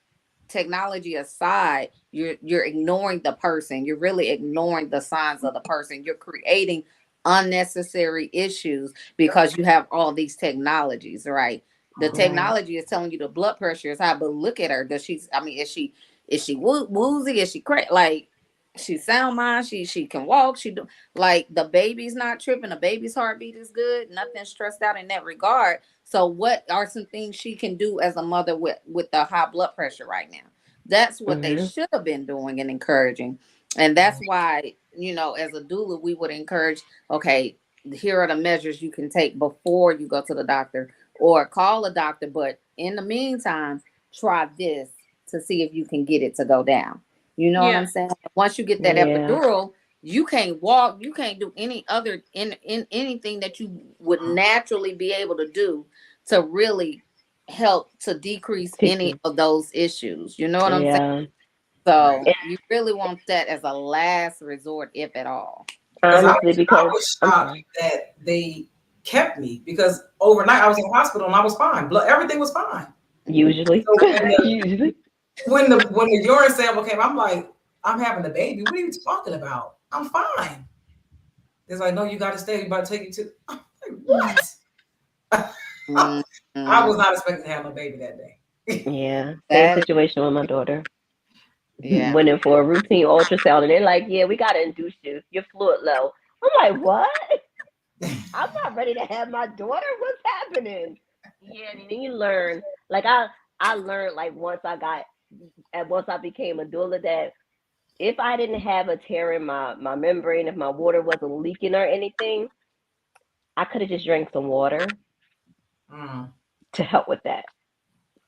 technology aside, you're ignoring the person. You're really ignoring the signs of the person. You're creating unnecessary issues because you have all these technologies, right? The technology is telling you the blood pressure is high, but look at her. Is she woozy? Is she crazy? Like, she's sound mind. She can walk. She do, like, the baby's not tripping. The baby's heartbeat is good. Nothing stressed out in that regard. So what are some things she can do as a mother with the high blood pressure right now? That's what they should have been doing and encouraging. And that's why, as a doula, we would encourage, okay, here are the measures you can take before you go to the doctor, or call a doctor. But in the meantime, try this to see if you can get it to go down. You know what I'm saying? Once you get that epidural, you can't walk, you can't do any other in anything that you would naturally be able to do to really help to decrease any of those issues. You know what I'm saying? So you really want that as a last resort, if at all. Honestly, because I was shocked that they kept me, because overnight I was in the hospital and I was fine. Everything was fine. Usually. So when the urine sample came, I'm like, I'm having a baby. What are you talking about? I'm fine. It's like, no, you got to stay. You about to take it to. I'm like, what? I was not expecting to have a baby that day. Same situation with my daughter. Yeah. Went in for a routine ultrasound, and they're like, "Yeah, we gotta induce you. Your fluid low." I'm like, "What? I'm not ready to have my daughter. What's happening?" Yeah, and then you learn. Like I learned like once I became a doula that if I didn't have a tear in my membrane, if my water wasn't leaking or anything, I could have just drank some water Mm. to help with that.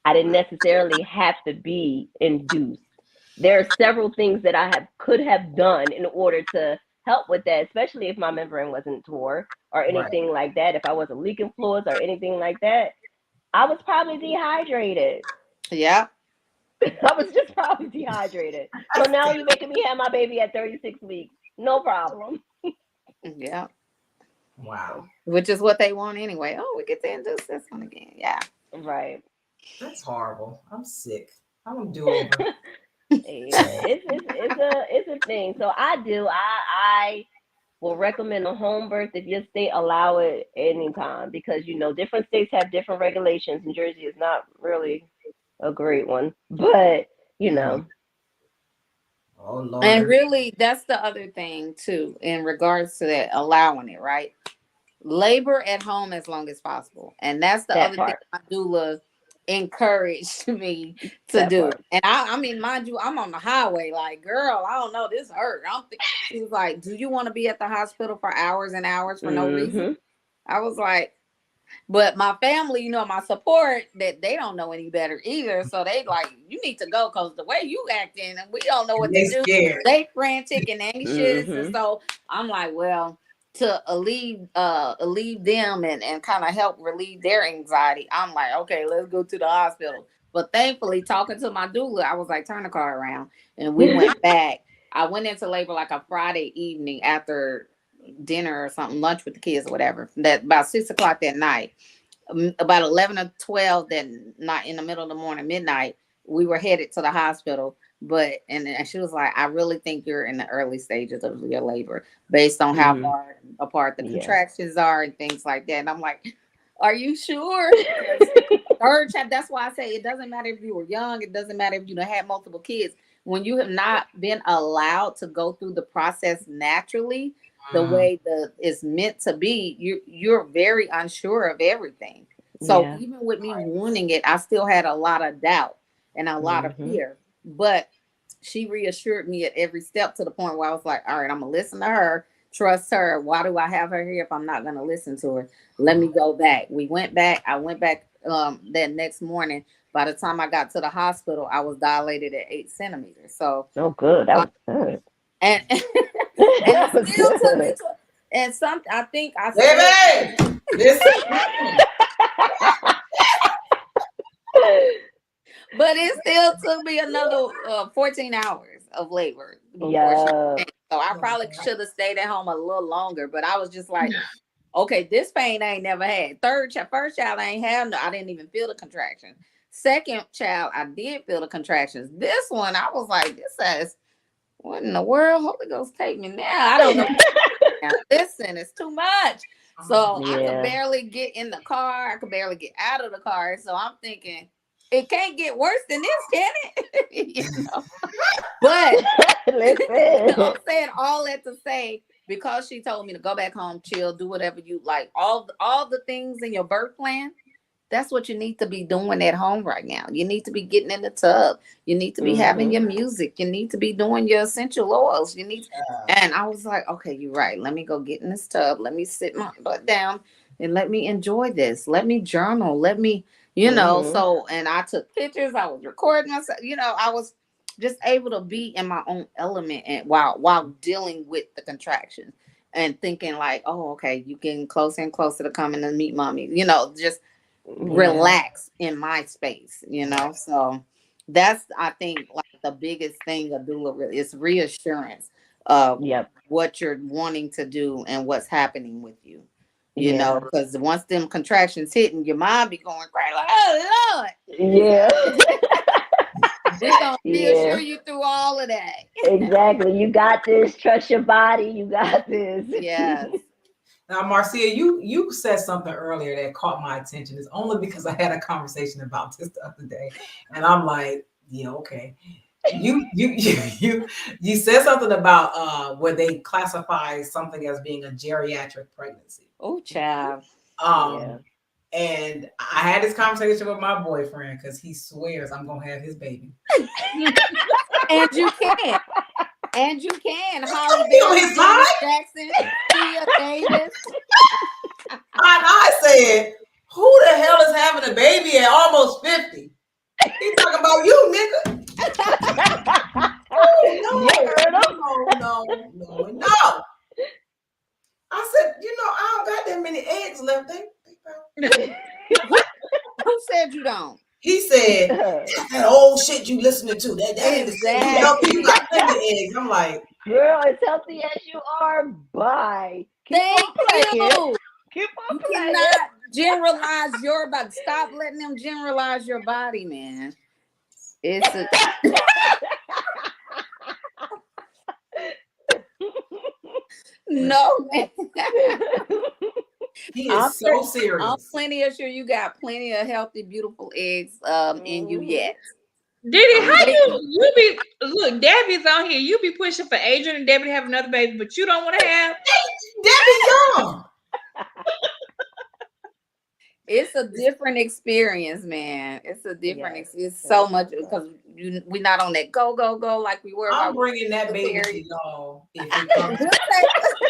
I didn't necessarily have to be induced. There are several things that could have done in order to help with that, especially if my membrane wasn't tore or Right. anything like that. If I wasn't leaking fluids or anything like that, I was probably dehydrated. Yeah. I was just probably dehydrated. So now you're making me have my baby at 36 weeks. No problem. Yeah. Wow. Which is what they want anyway. Oh, we get to induce this one again. Yeah. Right. That's horrible. I'm sick. I want to do over. Yeah, it's a thing. So I will recommend a home birth if your state allow it anytime, because different states have different regulations, and Jersey is not really a great one. But Oh Lord. And really, that's the other thing too, in regards to that, allowing it, right? Labor at home as long as possible. And that's the that other thing part. my doula encouraged me to That do. part. And I mean, mind you, I'm on the highway, like, girl, I don't know, this hurt. I don't think she was like, do you want to be at the hospital for hours and hours for no reason? Mm-hmm. I was like, but my family, my support, that they don't know any better either. So they like, you need to go because the way you acting and we don't know what They to do. scared. They frantic and anxious. And Mm-hmm. so I'm like, well, to alleviate them and kind of help relieve their anxiety, I'm like, okay, let's go to the hospital. But thankfully, talking to my doula, I was like, turn the car around. And we went back. I went into labor like a Friday evening after dinner or something, lunch with the kids or whatever, that about 6 o'clock that night. About 11 or 12 that night, in the middle of the morning, midnight, we were headed to the hospital. But and she was like, I really think you're in the early stages of your labor based on how far apart the Yeah. contractions are and things like that. And I'm like, are you sure? Third child, that's why I say it doesn't matter if you were young, it doesn't matter if you had multiple kids. When you have not been allowed to go through the process naturally, the way it's meant to be, you're very unsure of everything. So Yeah. even with me wanting it, I still had a lot of doubt and a lot of fear. But she reassured me at every step to the point where I was like, all right, I'm gonna listen to her, trust her. Why do I have her here if I'm not gonna listen to her? Let me go back. We went back. I went back that next morning. By the time I got to the hospital, I was dilated at 8 centimeters. So Oh, good. That was good. and and That it was still took me good. to, and some I think I Baby, listen. but it still took me another 14 hours of labor before Yeah. she came. So I probably should have stayed at home a little longer, but I was just like, okay, this pain I ain't never had. First child I ain't have, no, I didn't even feel the contraction. Second child, I did feel the contractions. This one, I was like, this says, what in the world? Holy Ghost, take me now. I don't know. Listen, it's too much. So I could barely get in the car. I could barely get out of the car. So I'm thinking, it can't get worse than this, can it? But I'm saying all that to say, because she told me to go back home, chill, do whatever you like. All the things in your birth plan, that's what you need to be doing at home right now. You need to be getting in the tub. You need to be having your music. You need to be doing your essential oils. You need and I was like, okay, you're right. Let me go get in this tub. Let me sit my butt down and let me enjoy this. Let me journal. Let me, so, and I took pictures. I was recording myself. I was just able to be in my own element and while dealing with the contractions and thinking like, oh, okay, you getting closer and closer to coming to meet mommy, just relax in my space, so that's, I think, like the biggest thing a doula really is reassurance of what you're wanting to do and what's happening with you, because once them contractions hitting, your mind be going crazy like, oh Lord, we're gonna reassure you through all of that. Exactly. You got this. Trust your body. You got this. Yes. Now, Marcia, you said something earlier that caught my attention. It's only because I had a conversation about this the other day, and I'm like, yeah, okay. You said something about where they classify something as being a geriatric pregnancy. Oh, child. Yeah. And I had this conversation with my boyfriend because he swears I'm gonna have his baby. And you can. And you can. Holly be on Berry, his Janet side. Jackson, Tia Davis. And I said, who the hell is having a baby at almost 50? He's talking about you, nigga. No. I said, I don't got that many eggs left. Who said you don't? He said, that's that old shit you listening to. That Exactly. You got plenty of eggs. I'm like, girl, as healthy as you are, bye. Thank you. Keep on You playing. cannot generalize your body. Stop letting them generalize your body, man. It's a no, man. He is so serious. I'm plenty sure you got plenty of healthy, beautiful eggs in you yet. Diddy, how you be look, Debbie's on here. You be pushing for Adrian and Debbie to have another baby, but you don't want to have Debbie young. It's a different experience, man. It's a different experience. It's so much because we're not on that go like we were. I'm bringing that baby to y'all. If it comes.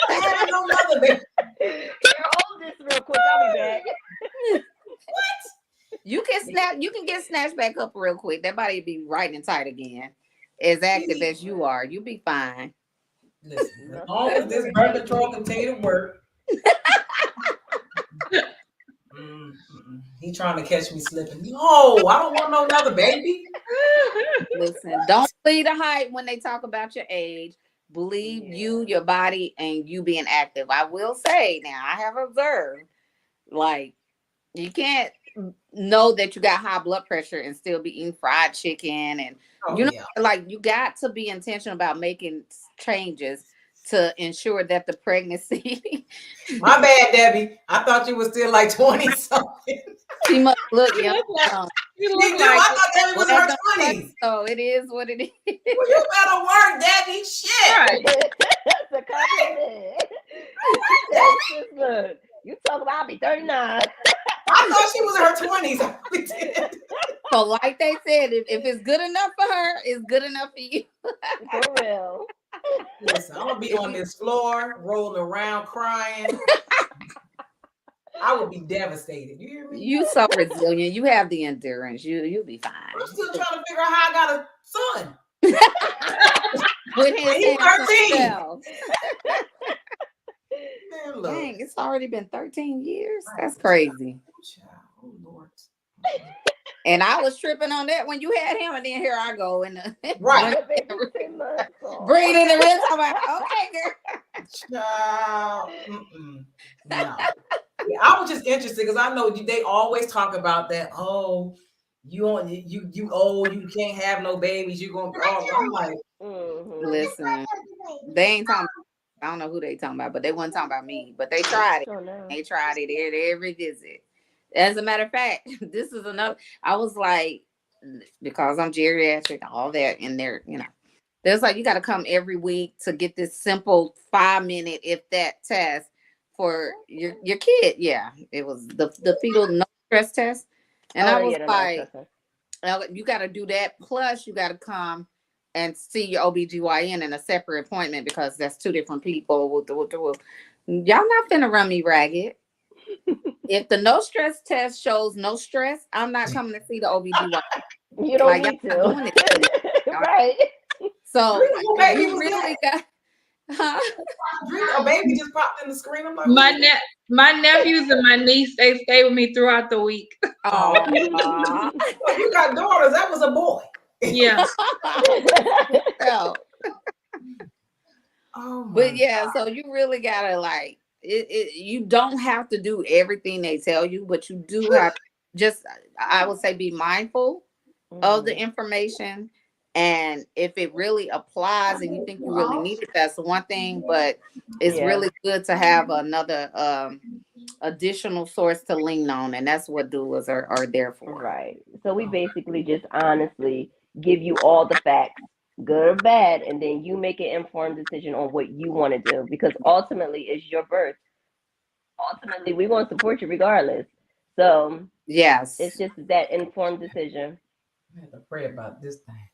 I don't know another baby. Here, hold this real quick. I'll be back. What? You can get snatched back up real quick. That body be right and tight again. As active as you are, you'll be fine. Listen, as long as this birth control continue to work. He trying to catch me slipping. No, I don't want no another baby. Listen, don't believe the hype when they talk about your age. Believe you, your body, and you being active. I will say now, I have observed, like, you can't know that you got high blood pressure and still be eating fried chicken. And like, you got to be intentional about making changes to ensure that the pregnancy. My bad, Debbie. I thought you was still like 20 something. She must look young. I thought Debbie was in her 20s. So it is what it is. Well, you better work, Debbie. Shit. Right. That's a compliment. Look, you talk about I'll be 39. I thought she was in her 20s. So like they said, if it's good enough for her, it's good enough for you. For real. Listen, I'm gonna be on this floor, rolling around, crying. I would be devastated. You hear me? You so resilient. You have the endurance. You'll be fine. I'm still trying to figure out how I got a son. With his He's 13. Man, dang, it's already been 13 years. That's crazy. Oh Lord. And I was tripping on that when you had him, and then here I go and right. Breathing the rest. I'm like, okay, girl. No. I was just interested because I know they always talk about that. Oh, you old, you can't have no babies. You're gonna. I'm like, listen, they ain't talking. I don't know who they talking about, but they wasn't talking about me. But they tried it. They tried it every visit. As a matter of fact, this is another. I was like, because I'm geriatric, all that in there, there's like you got to come every week to get this simple 5-minute, if that, test for your kid. Yeah, it was the fetal no stress test, and I was like, you got to do that. Plus, you got to come and see your OBGYN in a separate appointment because that's 2 different people. Y'all not finna run me ragged. If the no stress test shows no stress, I'm not coming to see the OBGYN. You don't need to. Right. So you really got a baby just popped in the screen. I'm like, my nephews and my niece, they stay with me throughout the week. Oh, you got daughters. That was a boy. Yeah. But yeah, so you really gotta like you don't have to do everything they tell you, but you do have to just, I would say, be mindful of the information. And if it really applies and you think you really need it, that's one thing. But it's really good to have another additional source to lean on, and that's what doulas are there for. Right. So we basically just honestly give you all the facts, good or bad, and then you make an informed decision on what you want to do, because ultimately it's your birth. Ultimately, we want to support you regardless. So Yes. it's just that informed decision. I have to pray about this thing.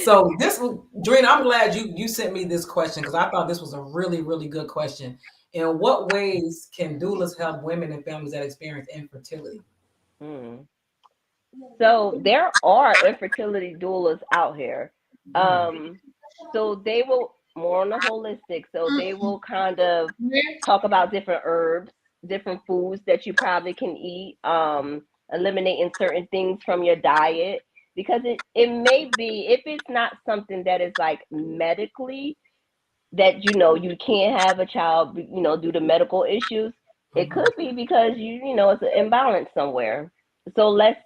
So this was Dreen, I'm glad you sent me this question because I thought this was a really, really good question. In what ways can doulas help women and families that experience infertility? So there are infertility doulas out here. So they will more on the holistic. So they will kind of talk about different herbs, different foods that you probably can eat, eliminating certain things from your diet. Because it may be, if it's not something that is like medically that you can't have a child, due to medical issues, it could be because it's an imbalance somewhere. So let's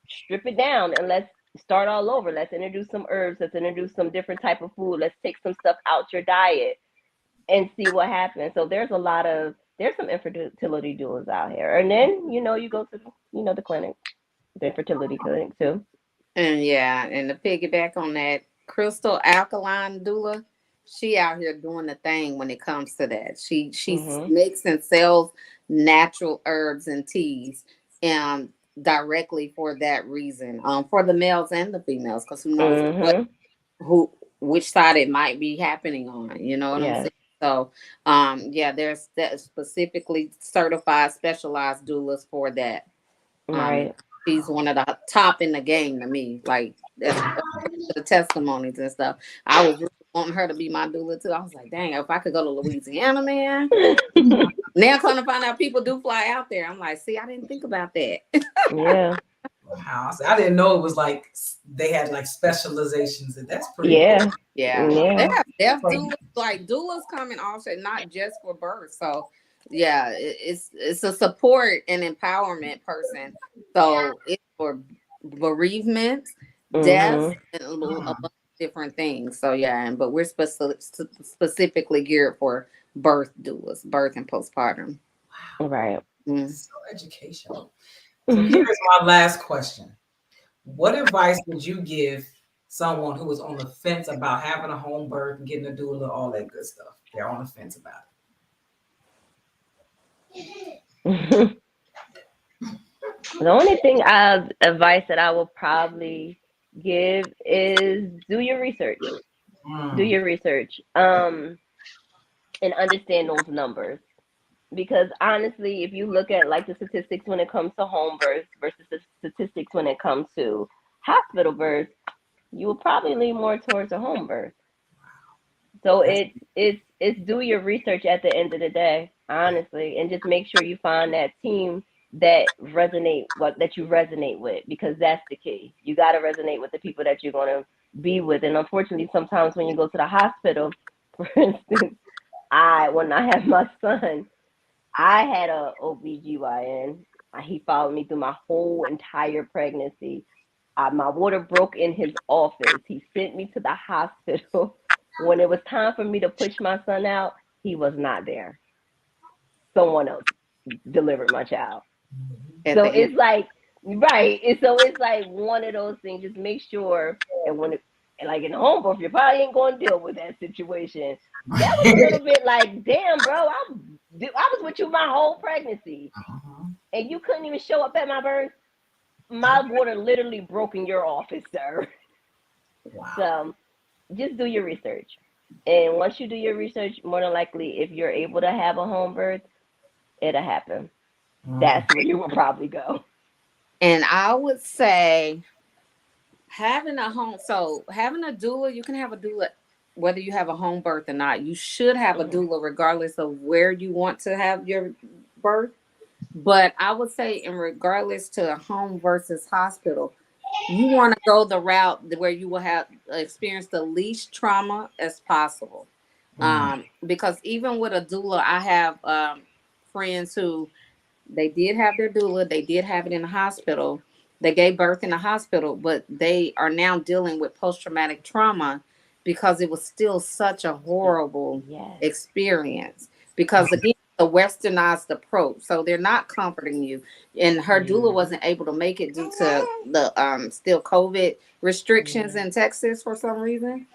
strip it down and let's start all over. Let's introduce some herbs. Let's introduce some different type of food. Let's take some stuff out your diet and see what happens. So there's some infertility doulas out here, and then you go to the clinic, the infertility clinic too. And to piggyback on that, Crystal Alkaline Doula, she out here doing the thing when it comes to that. She makes and sells natural herbs and teas, directly for that reason, for the males and the females, because who knows which side it might be happening on. You know what I'm saying? So, there's that specifically certified, specialized doulas for that. Right. She's one of the top in the game to me. Like, that's the testimonies and stuff. I was really wanting her to be my doula too. I was like, dang, if I could go to Louisiana, man. Now come to find out people do fly out there. I'm like, see, I didn't think about that. Yeah. Wow. I didn't know it was like they had like specializations, and that's pretty cool. Yeah. They have deaf doulas, like doulas coming also, not just for birth. So it's a support and empowerment person. So it's for bereavement, death, and a bunch of different things. So but we're specifically geared for birth doulas, birth and postpartum. Wow. Right. So educational. So here's my last question. What advice would you give someone who is on the fence about having a home birth and getting a doula, all that good stuff? They're on the fence about it. The only advice that I will probably give is do your research. Do your research. And understand those numbers. Because honestly, if you look at like the statistics when it comes to home births versus the statistics when it comes to hospital births, you will probably lean more towards a home birth. So it's do your research at the end of the day, honestly, and just make sure you find that team that you resonate with, because that's the key. You got to resonate with the people that you're going to be with. And unfortunately, sometimes when you go to the hospital, for instance, when I had my son, I had a OBGYN. He followed me through my whole entire pregnancy. My water broke in his office. He sent me to the hospital. When it was time for me to push my son out, he was not there. Someone else delivered my child. So it's like, right. So it's like one of those things. Just make sure, and like in the home birth, you probably ain't going to deal with that situation. That was a little bit like, damn, bro, I was with you my whole pregnancy, and you couldn't even show up at my birth. My water literally broke in your office, sir. Wow. So just do your research. And once you do your research, more than likely, if you're able to have a home birth, it'll happen. That's where you will probably go. And I would say having a doula, you can have a doula whether you have a home birth or not. You should have a doula regardless of where you want to have your birth. But I would say, in regardless to home versus hospital, you want to go the route where you will have experience the least trauma as possible. Because even with a doula, I have friends who they did have their doula, they did have it in the hospital, they gave birth in the hospital, but they are now dealing with post-traumatic trauma because it was still such a horrible experience. Because again, a westernized approach. So they're not comforting you. And her doula wasn't able to make it due to the still COVID restrictions in Texas for some reason.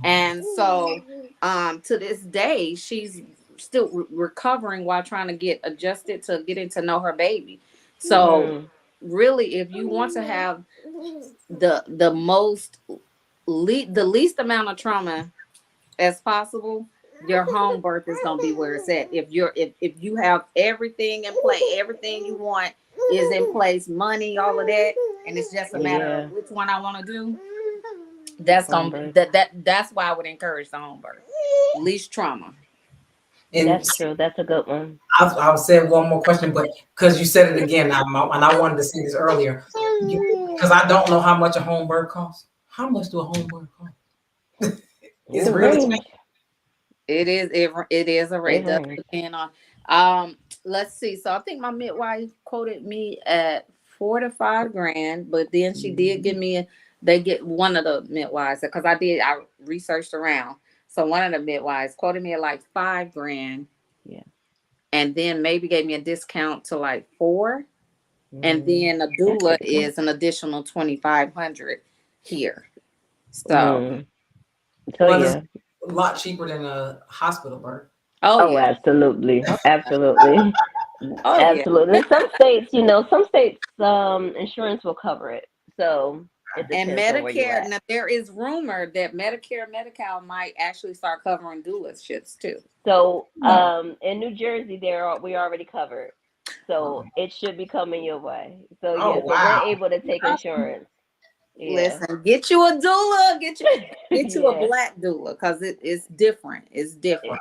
And so to this day, she's still recovering while trying to get adjusted to getting to know her baby. So really, if you want to have the least amount of trauma as possible, your home birth is gonna be where it's at. If you have everything in place, everything you want is in place, money, all of that, and it's just a matter of which one I want to do. That's gonna that's why I would encourage the home birth. Least trauma. And that's true. That's a good one. I'll say one more question, but because you said it again, and I wanted to say this earlier, because I don't know how much a home birth costs. How much do a home birth cost? It's really expensive. It is a rate. Does depend on. Let's see. So I think my midwife quoted me at $4,000 to $5,000, but then she did give me they get one of the midwives, because I researched around. So one of the midwives quoted me at like $5,000. Yeah. And then maybe gave me a discount to like $4,000. And then a doula is an additional $2,500 here. So It's a lot cheaper than a hospital birth. Oh, absolutely. Absolutely. Absolutely. In some states, insurance will cover it. So and Medicare, now there is rumor that Medicare, Medi-Cal might actually start covering doula shits too. So in New Jersey, we already covered. So it should be coming your way. So so we're able to take insurance. Listen, get you a doula, get you a black doula, because it's different. It's different.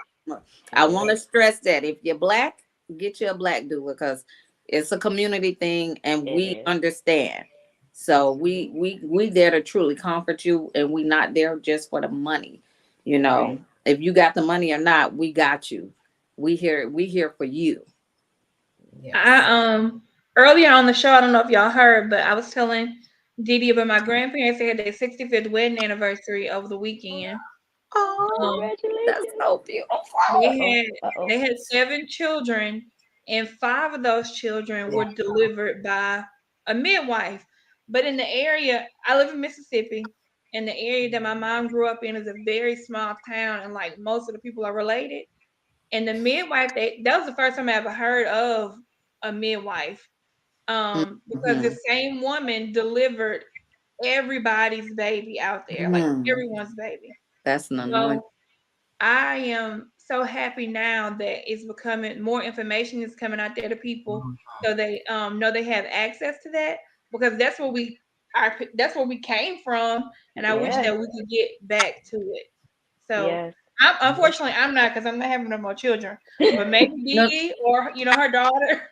I want to stress that if you're black, get you a black doula, because it's a community thing and we understand. So we there to truly comfort you, and we not there just for the money. If you got the money or not, we got you. We here for you. I earlier on the show, I don't know if y'all heard, but I was telling Didi about my grandparents. They had their 65th wedding anniversary over the weekend. Congratulations. That's so beautiful. They had 7 children, and 5 of those children were delivered by a midwife. But in the area, I live in Mississippi, and the area that my mom grew up in is a very small town, and like most of the people are related. And the midwife, that was the first time I ever heard of a midwife, because the same woman delivered everybody's baby out there, like everyone's baby. That's so I am so happy now that it's becoming more information is coming out there to people, so they know they have access to that, because that's where we came from, and I wish that we could get back to it. So unfortunately I'm not, because I'm not having no more children, but maybe Dee or her daughter.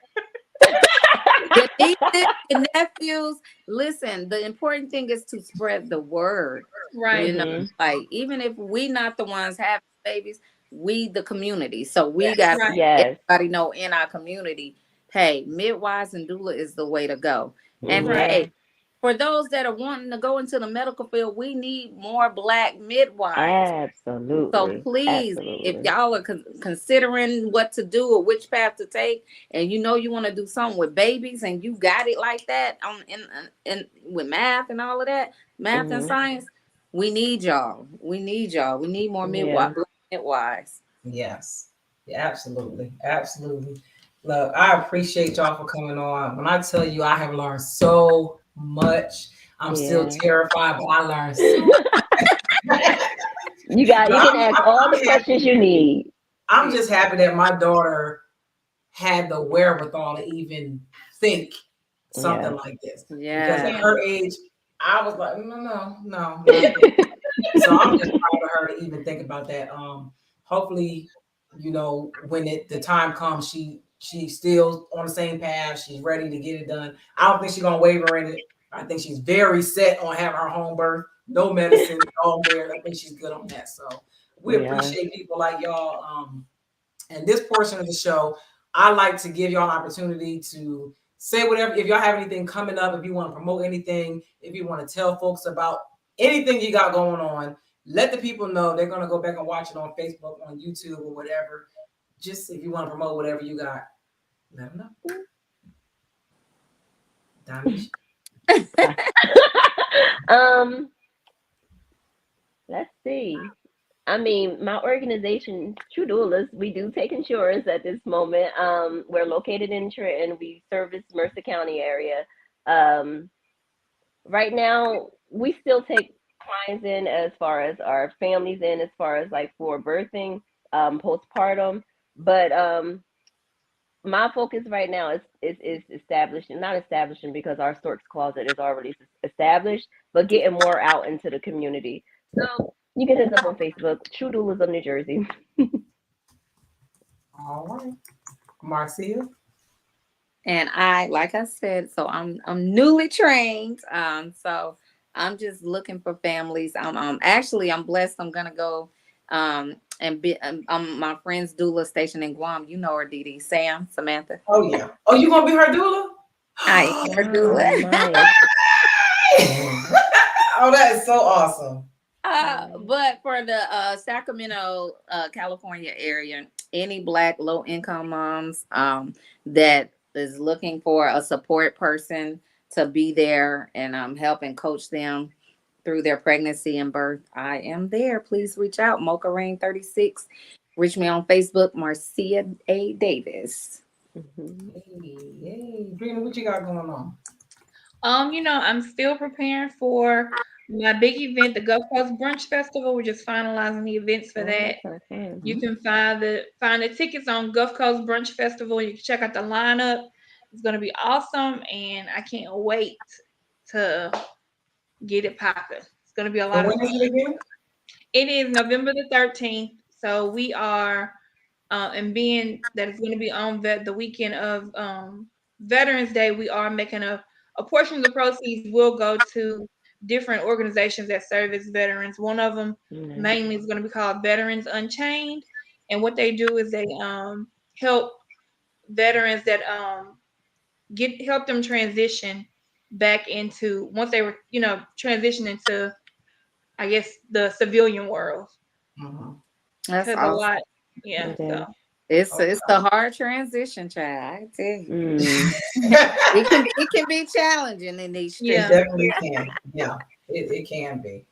Your nieces and nephews, listen, the important thing is to spread the word. Right. Like, even if we not the ones having babies, we the community. So we got everybody know in our community, hey, midwives and doula is the way to go. And hey, for those that are wanting to go into the medical field, we need more Black midwives. Absolutely. So please, if y'all are considering what to do or which path to take, and you want to do something with babies, and you got it like that in with math and all of that, math and science, we need y'all. We need y'all. We need more midwives. Yes. Yeah, absolutely. Absolutely. Look, I appreciate y'all for coming on. When I tell you I have learned so much, I'm still terrified, but I learned so much. You can ask all the questions you need. I'm just happy that my daughter had the wherewithal to even think something like this. Yeah. Because at her age, I was like, no. So I'm just proud of her to even think about that. Hopefully, when the time comes, she's still on the same path. She's ready to get it done. I don't think she's gonna waver in it. I think she's very set on having her home birth. No medicine, all there. I think she's good on that. So we appreciate people like y'all. And this portion of the show, I like to give y'all an opportunity to say whatever. If y'all have anything coming up, if you want to promote anything, if you want to tell folks about anything you got going on, let the people know. They're gonna go back and watch it on Facebook, on YouTube, or whatever. just if you want to promote whatever you got, let them know. Doneisha. Let's see. I mean, my organization, True Doulas, we do take insurance at this moment. We're located in Trenton. We service Mercer County area. Right now, we still take clients in as far as our families in, as far as like for birthing, postpartum. But my focus right now is establishing, not establishing because our storks closet is already established, but getting more out into the community. So you can hit us up on Facebook, True Doulas of New Jersey. All right. Marcia. And I, like I said, so I'm newly trained. So I'm just looking for families. I'm blessed. I'm gonna go and be my friend's doula station in Guam. You know her, Dee Samantha. Oh yeah. Oh, you gonna be her doula? I am her doula. Nice. Oh, that is so awesome. But for the Sacramento, California area, any Black low income moms that is looking for a support person to be there and help and coach them through their pregnancy and birth, I am there. Please reach out. Mocha Rain 36. Reach me on Facebook, Marcia A. Davis. Hey, Drena, what you got going on? I'm still preparing for my big event, the Gulf Coast Brunch Festival. We're just finalizing the events for that. You can find the tickets on Gulf Coast Brunch Festival. You can check out the lineup. It's gonna be awesome, and I can't wait to get it popping. It's gonna be a lot of fun. When is it again? It is November the 13th. So we are, and being that it's going to be on the weekend of Veterans Day, we are making a portion of the proceeds will go to different organizations that service veterans. One of them mainly is going to be called Veterans Unchained, and what they do is they help veterans that help them transition back into, once they were transition into, I guess, the civilian world. That's awesome. A lot. Yeah. So. It's a hard transition, child. I tell you. It can be challenging in these streets. It definitely can. Yeah, it can be.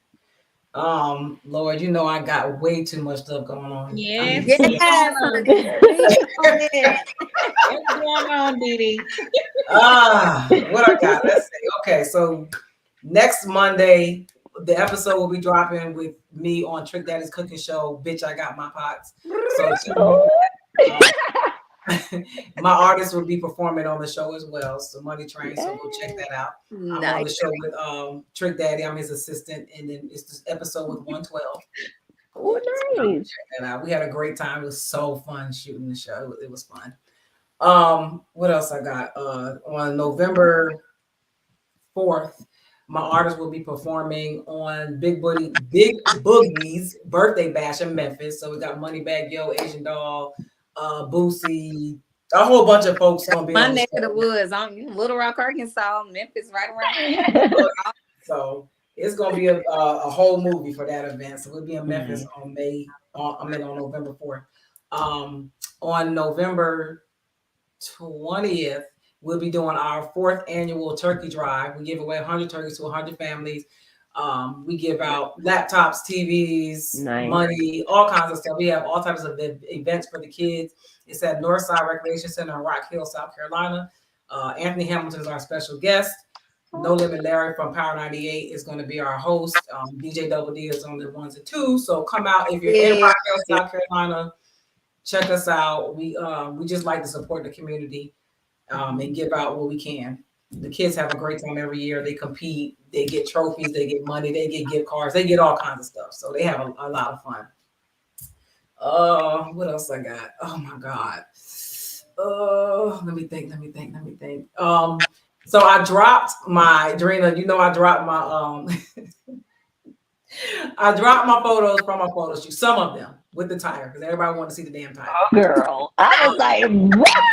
Lord, I got way too much stuff going on. Yes. What's going on, Dee? What I got? Let's see. Okay, so next Monday, the episode will be dropping with me on Trick Daddy's cooking show. Bitch, I got my pots. So my artist will be performing on the show as well. So Money Train, so go check that out. I'm on the show with Trick Daddy. I'm his assistant, and then it's this episode with 112. Oh, nice. Check that out. We had a great time. It was so fun shooting the show. It was fun. What else I got? On November 4th, my artist will be performing on Big Boogie's birthday bash in Memphis. So we got Moneybag Yo, Asian Doll, Boosie, a whole bunch of folks gonna be my on neck of the woods, on Little Rock, Arkansas, Memphis, right around. So it's gonna be a whole movie for that event. So we'll be in Memphis on November 4th. On November 20th, we'll be doing our 4th annual turkey drive. We give away 100 turkeys to 100 families. We give out laptops, TVs, money, all kinds of stuff. We have all types of events for the kids. It's at Northside Recreation Center in Rock Hill, South Carolina. Anthony Hamilton is our special guest. No Limit Larry from Power 98 is going to be our host. DJ Double D is on the 1s and 2s. So come out if you're in Rock Hill, South Carolina. Check us out. We just like to support the community and give out what we can. The kids have a great time every year. They compete, they get trophies, they get money, they get gift cards, they get all kinds of stuff. So they have a lot of fun. What else I got? Oh my God. Let me think. So I dropped my Drena, I dropped my I dropped my photos from my photo shoot, some of them with the tire, because everybody wanted to see the damn tire. Oh, girl. I was like, what?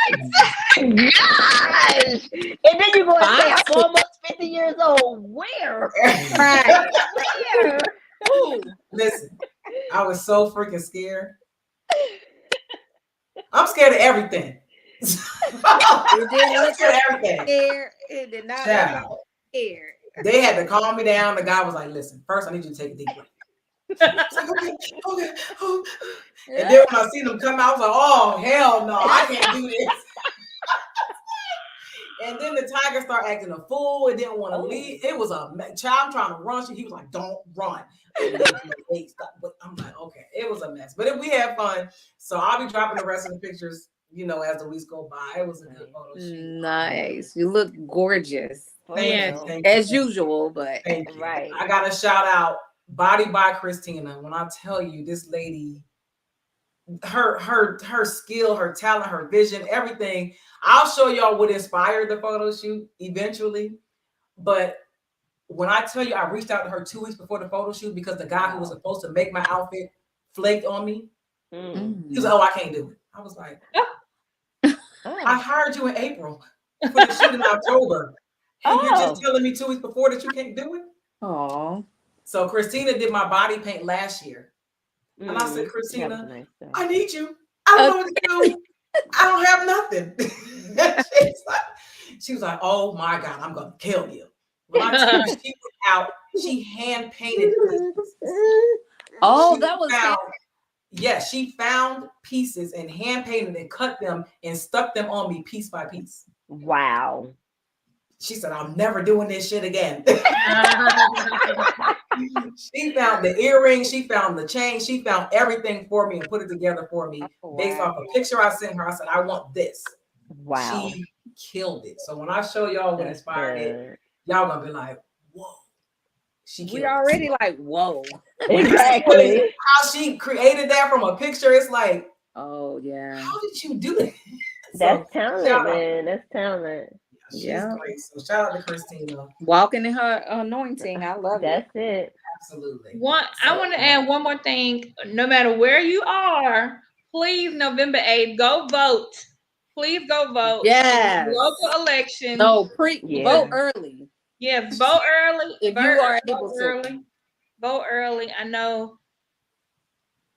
Gosh. And then you're going to say, I'm almost 50 years old. Where? Right. Where? Listen, I was so freaking scared. I'm scared of everything. It didn't I'm look scared of like everything. scared. It did not look Child. like scared. They had to calm me down. The guy was like, listen, first I need you to take a deep breath. I was like, okay. Oh. And then when I seen them come out, I was like, oh, hell no, I can't do this. And then the tiger started acting a fool. It didn't want to leave. It was a child trying to run. He was like, don't run. I'm like, okay. It was a mess. But we had fun. So I'll be dropping the rest of the pictures, as the weeks go by. It was a good photo shoot. Nice. You look gorgeous. Thank As you. usual, but Thank you. Right. I got to shout out Body by Christina. When I tell you this lady, her skill, her talent, her vision, everything. I'll show y'all what inspired the photo shoot eventually. But when I tell you, I reached out to her 2 weeks before the photo shoot because the guy who was supposed to make my outfit flaked on me. He was like, oh, I can't do it. I was like, I hired you in April for the shoot in October. And you're just telling me 2 weeks before that you can't do it? oh, So Christina did my body paint last year. And I said, Christina, nice I need you. I don't know what to do. I don't have nothing. She was like, oh my God, I'm going to kill you. When I tell you, she went out, she hand painted pieces. oh, She that was found, yes, she found pieces and hand painted and cut them and stuck them on me piece by piece. Wow. She said, I'm never doing this shit again. She found the earring, she found the chain, she found everything for me and put it together for me based off a picture I sent her. I said, I want this. Wow. She killed it. So when I show y'all what inspired it, y'all gonna be like, whoa. we already like, whoa. Exactly. How she created that from a picture, it's like, Oh yeah. how did you do that? That's talent, man. That's talent. She's Yeah. great. So shout out to Christina. Walking in her anointing. I love That's it. Absolutely. I want to add one more thing. No matter where you are, please November 8th, go vote. Please go vote. Yes. Local elections. No, Yeah. vote early. Yes, vote early. If you are able vote to. early. Vote early. I know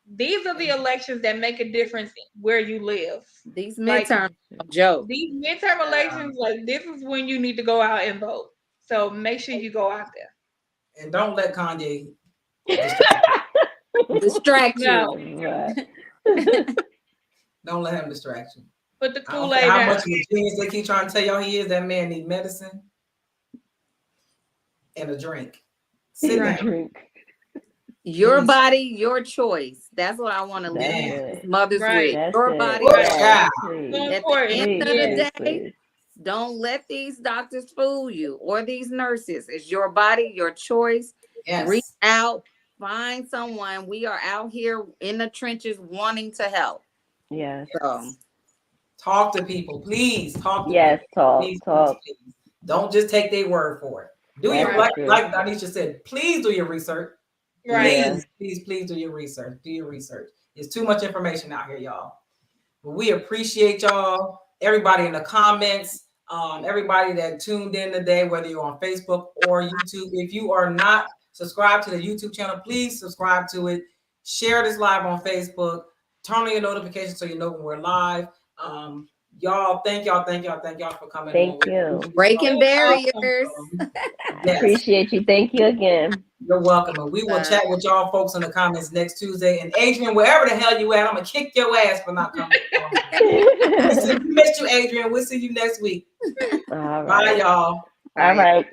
these are the elections that make a difference where you live. These Like, midterms are a joke. These midterm elections, like this is when you need to go out and vote. So make sure you go out there. And don't let Kanye Distract No. you. don't let him distract you. Put the I don't Kool-Aid care how down. much of a genius they keep trying to tell y'all he is. That man need medicine and a drink. Sit Right. down. Your Please. body, your choice. That's what I want to That's leave it. mothers Right. with. That's Your it. body. Good your job. Please. So At the important. end of Please, the day, please. don't let these doctors fool you or these nurses. It's your body, your choice. Yes. Reach out, find someone. We are out here in the trenches wanting to help. Yes. So Talk to people, please. Talk to Yes. people. Talk. Please, Talk. please, please. Don't just take their word for it. Do your That's like true. Doneisha said. Please do your research. Right. Please do your research. Do your research. There's too much information out here, y'all. But we appreciate y'all. Everybody in the comments. Everybody that tuned in today, whether you're on Facebook or YouTube. If you are not subscribed to the YouTube channel, please subscribe to it. Share this live on Facebook. Turn on your notifications so you know when we're live. Y'all, thank y'all for coming. Thank you. breaking barriers. Yes. Appreciate you. Thank you again. You're welcome. And we will chat with y'all folks in the comments next Tuesday. And Adrian, wherever the hell you at, I'm gonna kick your ass for not coming. We missed you, Adrian. We'll see you next week. All right. Bye, y'all. All right.